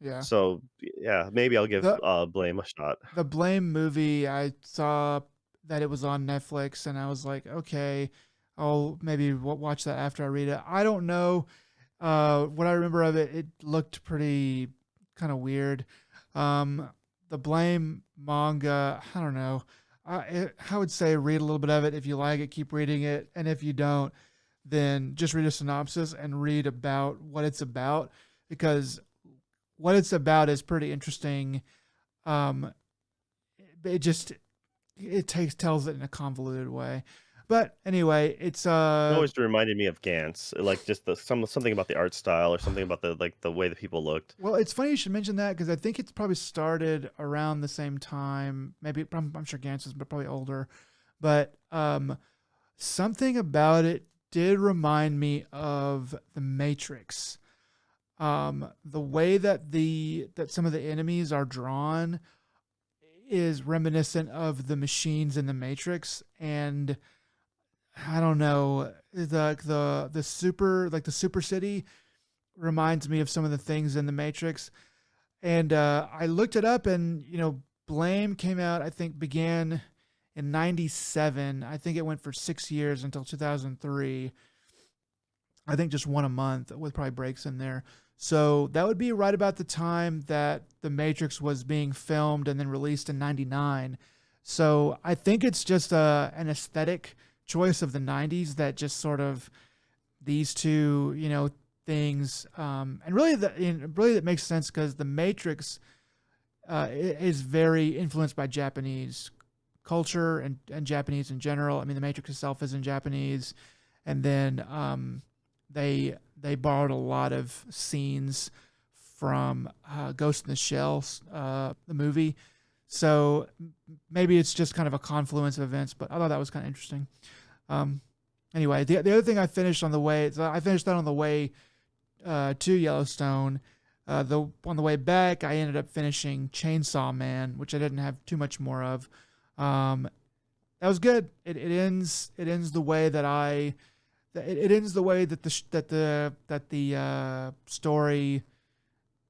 Yeah. So yeah, maybe I'll give The Blame a shot. the Blame movie, I saw that it was on Netflix, and I was like, okay, I'll maybe watch that after I read it. I don't know. What I remember of it, it looked pretty kind of weird. Um, the Blame manga, I don't know. I would say read a little bit of it. If you like it, keep reading it, and if you don't, then just read a synopsis and read about what it's about, because what it's about is pretty interesting. Um, it just tells it in a convoluted way. But anyway, it's It always reminded me of Gantz, like just something about the art style or something about the way that people looked. well, it's funny you should mention that, because I think it's probably started around the same time. Maybe I'm sure Gantz is probably older, but something about it did remind me of the Matrix. The way that some of the enemies are drawn is reminiscent of the machines in the Matrix, and I don't know, the super, like the super city reminds me of some of the things in the Matrix. And I looked it up, and Blame came out, I think began in 97. I think it went for 6 years until 2003. I think just one a month with probably breaks in there. So that would be right about the time that The Matrix was being filmed and then released in 99. So I think it's just an aesthetic choice of the 90s that just sort of these two, things. And really, really that makes sense, because The Matrix is very influenced by Japanese culture and Japanese in general. I mean, The Matrix itself is in Japanese. And then they borrowed a lot of scenes from Ghost in the Shell, the movie. So maybe it's just kind of a confluence of events, but I thought that was kind of interesting. Um, anyway, the other thing I finished on the way, so I finished that on the way to Yellowstone. On the way back, I ended up finishing Chainsaw Man, which I didn't have too much more of. Um, that was good. It ends the way that it ends the way that the story,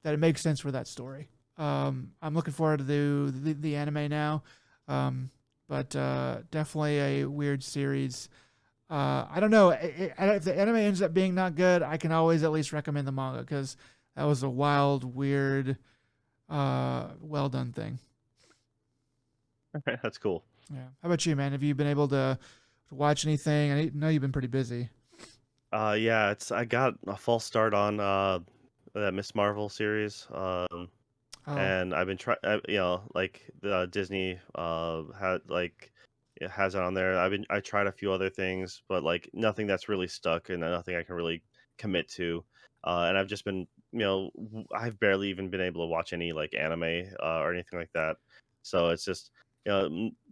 that it makes sense for that story. I'm looking forward to the anime now, um, but definitely a weird series. I don't know if the anime ends up being not good. I can always at least recommend the manga because that was a wild, weird, well done thing. That's cool. Yeah. How about you, man? Have you been able to watch anything? I know you've been pretty busy. Yeah, it's I got a false start on that Miss Marvel series. Oh, And I've been trying, like the Disney had like it has it on there. I tried a few other things, but like nothing that's really stuck and nothing I can really commit to. And I've just been, I've barely even been able to watch any like anime or anything like that. So it's just,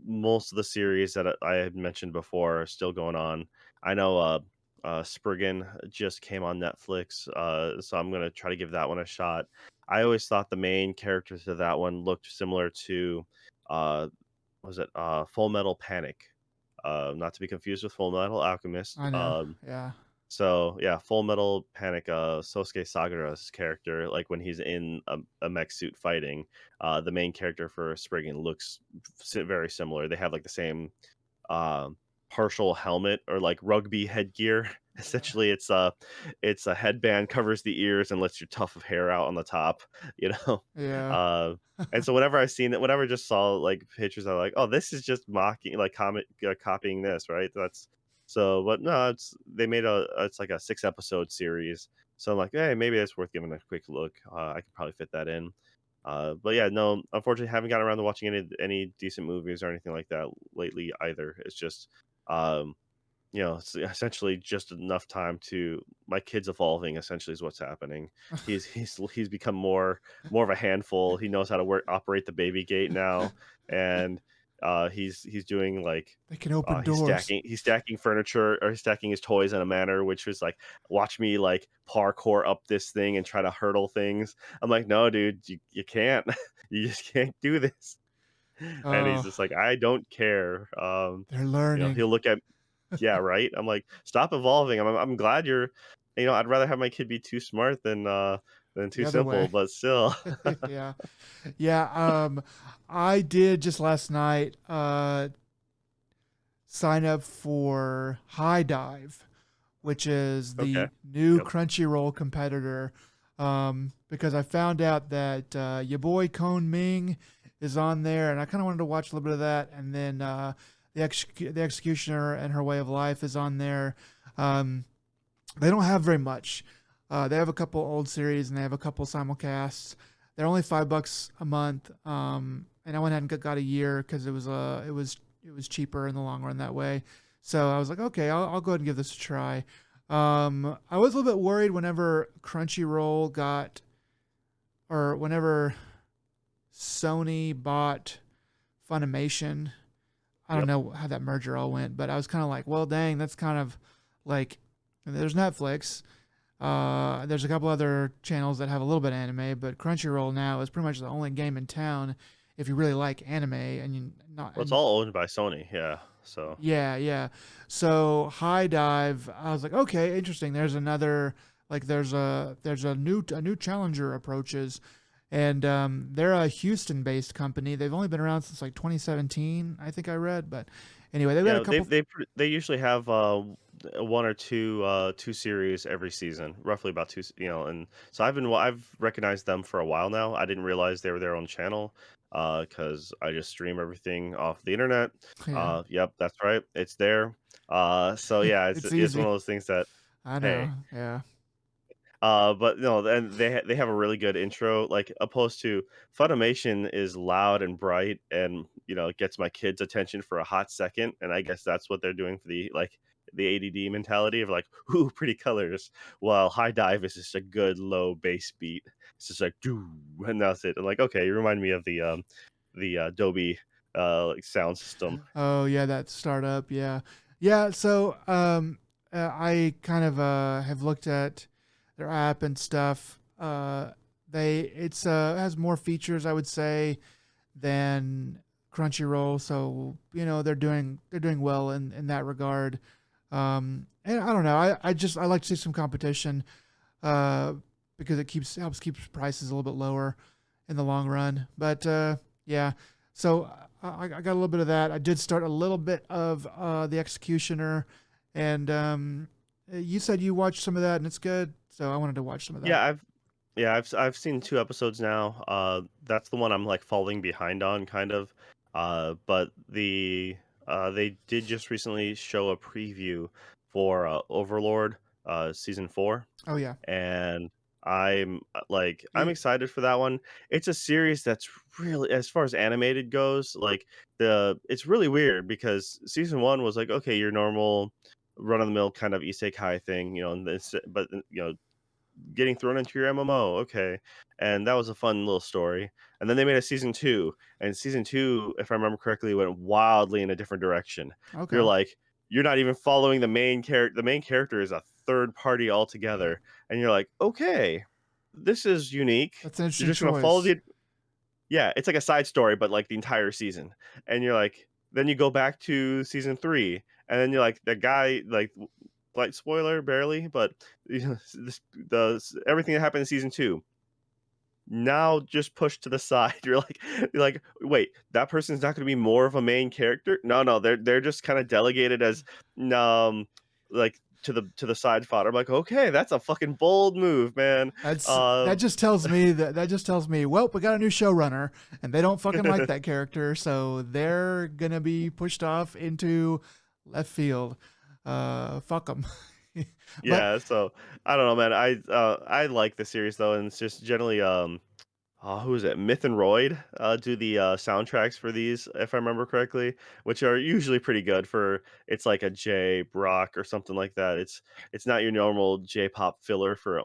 most of the series that I had mentioned before are still going on. I know Spriggan just came on Netflix, so I'm gonna try to give that one a shot. I always thought the main characters of that one looked similar to, uh, was it Full Metal Panic? Not to be confused with Full Metal Alchemist. I know. Yeah. So yeah, Full Metal Panic. Sosuke Sagara's character, like when he's in a mech suit fighting, the main character for Spriggan looks very similar. They have like the same um, partial helmet or like rugby headgear. Yeah. Essentially, it's a headband covers the ears and lets your tuft of hair out on the top. You know, Yeah. uh, and so whenever I seen it, whenever I just saw like pictures, I'm like, oh, this is just mocking, like comic copying this, right? That's so. But no, they made it's like a 6 episode series. So I'm like, hey, maybe it's worth giving a quick look. I could probably fit that in. But yeah, no, unfortunately, haven't gotten around to watching any decent movies or anything like that lately either. It's just, um, it's essentially just enough time to my kid's evolving. Essentially, is what's happening. He's become more of a handful. He knows how to operate the baby gate now, and he's doing like They can open doors. he's stacking furniture or he's stacking his toys in a manner which was like watch me like parkour up this thing and try to hurdle things. I'm like, no, dude, you can't. You just can't do this. And he's Oh, just like, I don't care. they're learning. He'll look at, yeah, right. I'm like, stop evolving. I'm glad you're, I'd rather have my kid be too smart than The too other simple, way. but still. Yeah. Yeah. I did just last night sign up for High Dive, which is Okay. the new Yep. Crunchyroll competitor. Because I found out that your boy Cone Ming is on there, and I kind of wanted to watch a little bit of that. And then the Executioner and Her Way of Life is on there. Um, they don't have very much. They have a couple old series and they have a couple simulcasts. They're only $5 a month. And I went ahead and got a year because it was cheaper in the long run that way. So I was like, okay, I'll go ahead and give this a try. I was a little bit worried whenever Crunchyroll got, or whenever Sony bought Funimation. I don't Yep. know how that merger all went, but I was kind of like, well, dang, that's kind of like, there's Netflix. There's a couple other channels that have a little bit of anime, but Crunchyroll now is pretty much the only game in town if you really like anime and you not Well, it's and all owned by Sony. Yeah. So, yeah, yeah. So High Dive, I was like, okay, interesting. There's another like there's a new challenger approaches, and they're a Houston-based company. They've only been around since like 2017, I think I read. But anyway, they've got a yeah, couple. they usually have one or two series every season, roughly about two, and so I've recognized them for a while now. I didn't realize they were their own channel because I just stream everything off the internet. Yeah, Yep, that's right, it's there. So yeah, it's it's it's one easy. of those things that, I know. hey, Yeah. but no, and they have a really good intro, like opposed to Funimation is loud and bright, and it gets my kids' attention for a hot second, and I guess that's what they're doing for the ADD mentality of like, ooh, pretty colors. While High Dive is just a good low bass beat. It's just like, doo, and that's it. And like, okay, you remind me of the Adobe like sound system. Oh yeah, that startup. Yeah, yeah. So I kind of have looked at their app and stuff. It's has more features, I would say, than Crunchyroll. So they're doing well in that regard. And I don't know. I like to see some competition, uh, because it helps keep prices a little bit lower in the long run. But yeah, so I got a little bit of that. I did start a little bit of the Executioner, and you said you watched some of that and it's good. So I wanted to watch some of that. Yeah, I've seen 2 episodes now. That's the one I'm, like, falling behind on kind of. But they did just recently show a preview for, Overlord, season 4, Oh yeah, and I'm you, excited for that one. It's a series that's really, as far as animated goes, like, it's really weird because season 1 was like, okay, your normal run-of-the-mill kind of isekai thing, and this but, getting thrown into your MMO, okay. And that was a fun little story. And then they made a season 2, and season 2, if I remember correctly, went wildly in a different direction. You're okay? like, you're not even following the main character. The main character is a third party altogether. And you're like, okay, this is unique. That's an You're interesting just gonna follow choice. the yeah, it's like a side story, but like the entire season. And you're like, then you go back to season 3, and then you're like, the guy, like spoiler barely, but everything that happened in season 2 now just pushed to the side. You're like, wait, that person's not going to be more of a main character? No, no, they're just kind of delegated as um like to the side fodder. I'm like, okay, that's a fucking bold move, man. That Uh, just tells me that just tells me, well, we got a new showrunner, and they don't fucking like that character, so they're gonna be pushed off into left field. Fuck them. But yeah, so I don't know, man. I like the series though, and it's just generally who is it? Myth and Royd do the soundtracks for these, if I remember correctly, which are usually pretty good for. It's like a J Brock or something like that. It's not your normal J pop filler for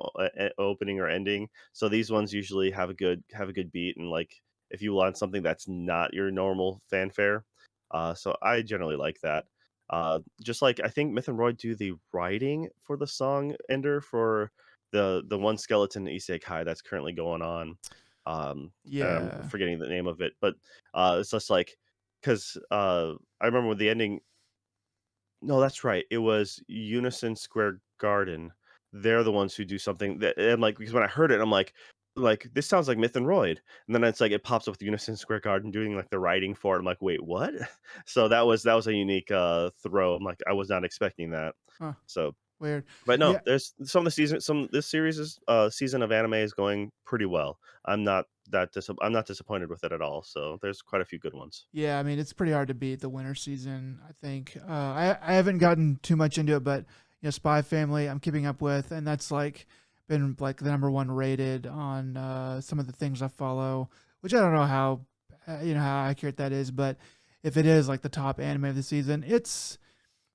opening or ending. So these ones usually have a good beat, and like if you want something that's not your normal fanfare, so I generally like that. Just like I think Myth and Royd do the writing for the song ender for the one skeleton isekai that's currently going on. And I'm yeah, forgetting the name of it, but, it's just like, 'cause, I remember with the ending. No, that's right, it was Unison Square Garden. They're the ones who do something that, and, like, because when I heard it, I'm like, "This sounds like Myth and Royd," and then it's like it pops up with Unison Square Garden doing, like, the writing for it. I'm like, "Wait, what?" So that was a unique, throw. I'm like, I was not expecting that. huh, So, weird. but no, Yeah, there's this series is season of anime is going pretty well. I'm not disappointed with it at all. So there's quite a few good ones. yeah. I mean, it's pretty hard to beat the winter season. I think I haven't gotten too much into it, but Spy Family I'm keeping up with, and that's like been like the number one rated on some of the things I follow, which I don't know how how accurate that is, but if it is like the top anime of the season, it's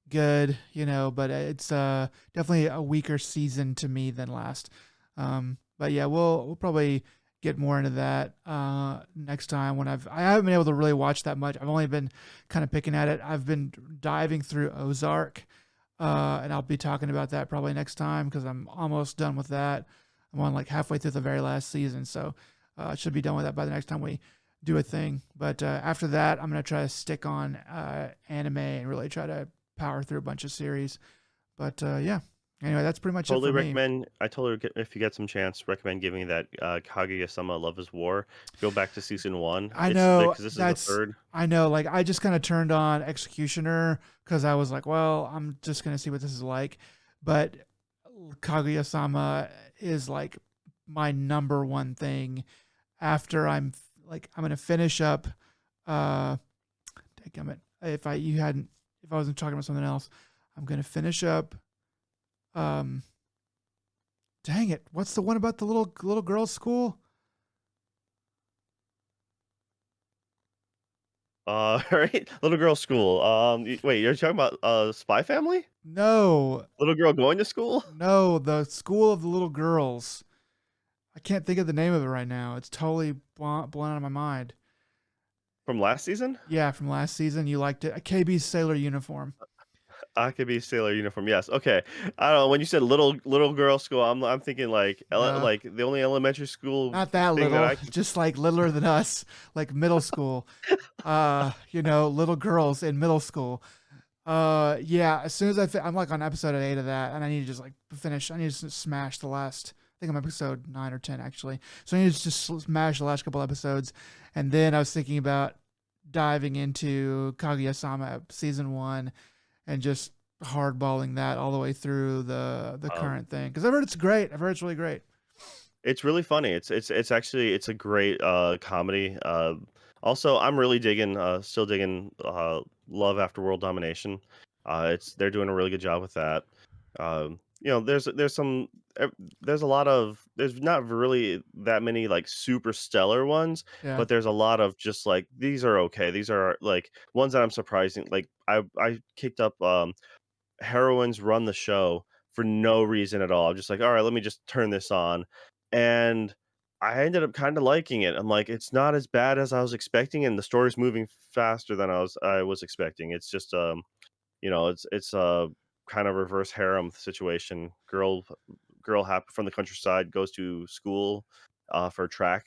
good, but it's definitely a weaker season to me than last. But yeah, we'll probably get more into that next time when I haven't been able to really watch that much. I've only been kind of picking at it. I've been diving through Ozark, and I'll be talking about that probably next time because I'm almost done with that. I'm on like halfway through the very last season, so I should be done with that by the next time we do a thing. But after that, I'm gonna try to stick on anime and really try to power through a bunch of series. But yeah, anyway, that's pretty much it Totally for me. recommend. I totally if you get some chance, recommend giving that Kaguya-sama Love Is War. Go back to season one. I It's know because this is the that's third. I know like I just kind of turned on Executioner because I was like, well, I'm just gonna see what this is like. But Kaguya-sama is like my number one thing after I'm gonna finish up uh dadgummit, if I wasn't talking about something else, I'm gonna finish up um dang it, what's the one about the little girls school? Right, Little Girl School. Wait, you're talking about Spy Family? No, Little girl going to school no, the school of the little girls. I can't think of the name of it right now. It's totally blown out of my mind. from last season? Yeah, from last season, you liked it. A KB's sailor uniform. Akabe Sailor Uniform. Yes. Okay. I don't know. When you said little girl school, I'm thinking like No, like the only elementary school not that thing that little. I can. Just like littler than us, like middle school. Little girls in middle school. Yeah. As soon as I'm like on episode 8 of that, and I need to just like finish. I need to smash the last. I think I'm episode 9 or 10 actually. So I need to just smash the last couple episodes, and then I was thinking about diving into Kaguya-sama season 1 and just hardballing that all the way through the Um, current thing because I've heard it's great. I've heard it's really great. It's really funny. It's actually it's a great comedy. Also, I'm really digging, still digging, Love After World Domination. It's they're doing a really good job with that. There's some eh, there's a lot of there's not really that many like super stellar ones, Yeah. but there's a lot of just like these are okay. These are like ones that I'm surprising. Like I kicked up heroines run the show for no reason at all. I'm just like, "All right, let me just turn this on." And I ended up kinda liking it. I'm like, "It's not as bad as I was expecting, and the story's moving faster than I was expecting." It's just, it's a kind of reverse harem situation. Girl from the countryside goes to school, for track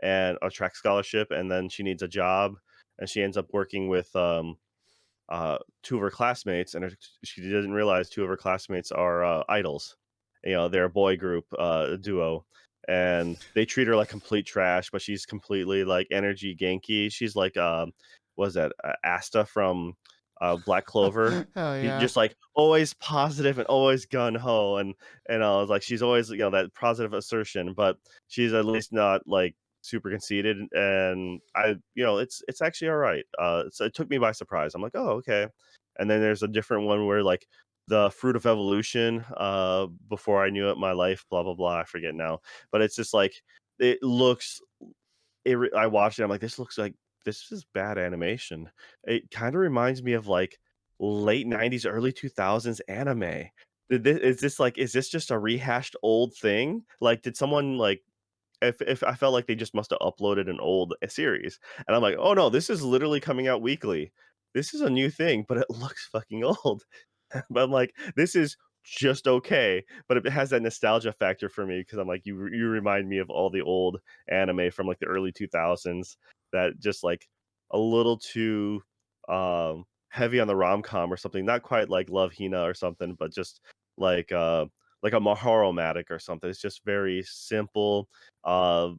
and a track scholarship, and then she needs a job, and she ends up working with, two of her classmates, and she didn't realize two of her classmates are idols. They're a boy group, duo, and they treat her like complete trash. But she's completely like energy Genki. She's like, what is that? Asta from Black Clover. Hell yeah. Just like always positive and always gun ho, and I was like, she's always that positive assertion, but she's at least not like super conceited, and it's actually all right. So it took me by surprise. I'm like, oh, okay. And then there's a different one where like the fruit of evolution. Before I knew it, my life, blah blah blah. I forget now, but it's just like it looks. I watched it. I'm like, this is bad animation. It kind of reminds me of like late '90s, early 2000s anime. Is this just a rehashed old thing? Like, did someone like if I felt like they just must have uploaded an old series, and I'm like, "Oh, no, this is literally coming out weekly. This is a new thing, but it looks fucking old." But I'm like, "This is just okay," but it has that nostalgia factor for me because I'm like, you remind me of all the old anime from, like, the early 2000s that just, like, a little too, heavy on the rom-com or something, not quite like Love, Hina or something, but just like, uh, like a Mahoromatic or something. It's just very simple, uh,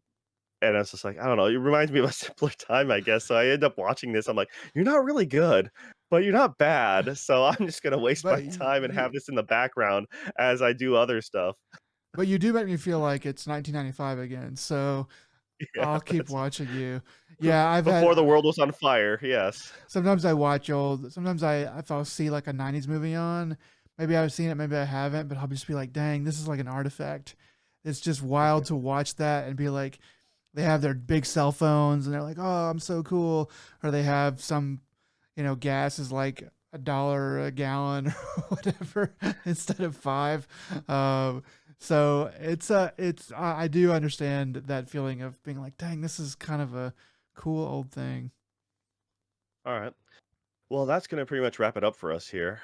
and it's just like, I don't know, it reminds me of a simpler time, I guess, so I end up watching this, I'm like, "You're not really good, but you're not bad, so I'm just gonna waste my But time and have this in the background as I do other stuff." you do make me feel like it's 1995 again. So Yeah, I'll keep that's watching you. Yeah, I've had before the world was on fire, yes. sometimes I watch old. Sometimes if I'll see like a 90s movie on, maybe I've seen it, maybe I haven't, but I'll just be like, dang, this is like an artifact. It's just wild to watch that and be like, they have their big cell phones and they're like, oh, I'm so cool. Or they have some, gas is like $1 a gallon or whatever instead of 5. So I do understand that feeling of being like, dang, this is kind of a cool old thing. Alright. Well, that's gonna pretty much wrap it up for us here,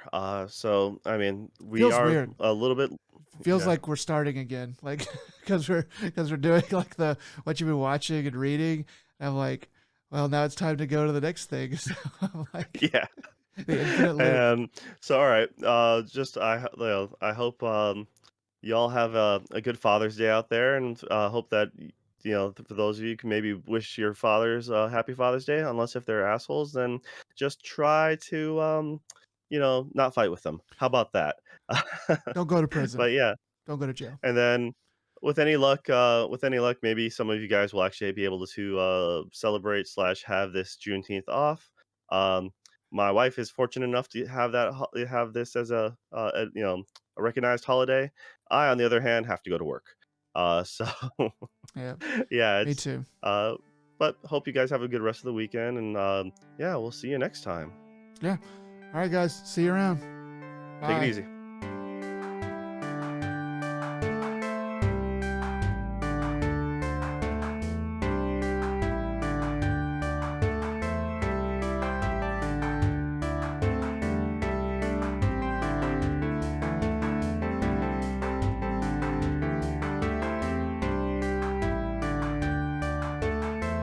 so, I mean, we Feels are weird. a little bit. Feels Yeah. like we're starting again, like because we're doing like the what you've been watching and reading. And I'm like, well, now it's time to go to the next thing. So I'm like Yeah. the infinite loop. And so, alright, just I hope, y'all have a good Father's Day out there, and hope that for those of you can maybe wish your fathers a happy Father's Day. Unless if they're assholes, then just try to not fight with them. How about that? Don't go to prison. But yeah, Don't go to jail. and then with any luck, maybe some of you guys will actually be able to celebrate slash have this Juneteenth off. Um, my wife is fortunate enough to have this as a recognized holiday. I, on the other hand, have to go to work. So Yeah, yeah, me it's too. uh, but hope you guys have a good rest of the weekend, and yeah, we'll see you next time. Yeah. All right, guys. See you around. Take it Bye. easy.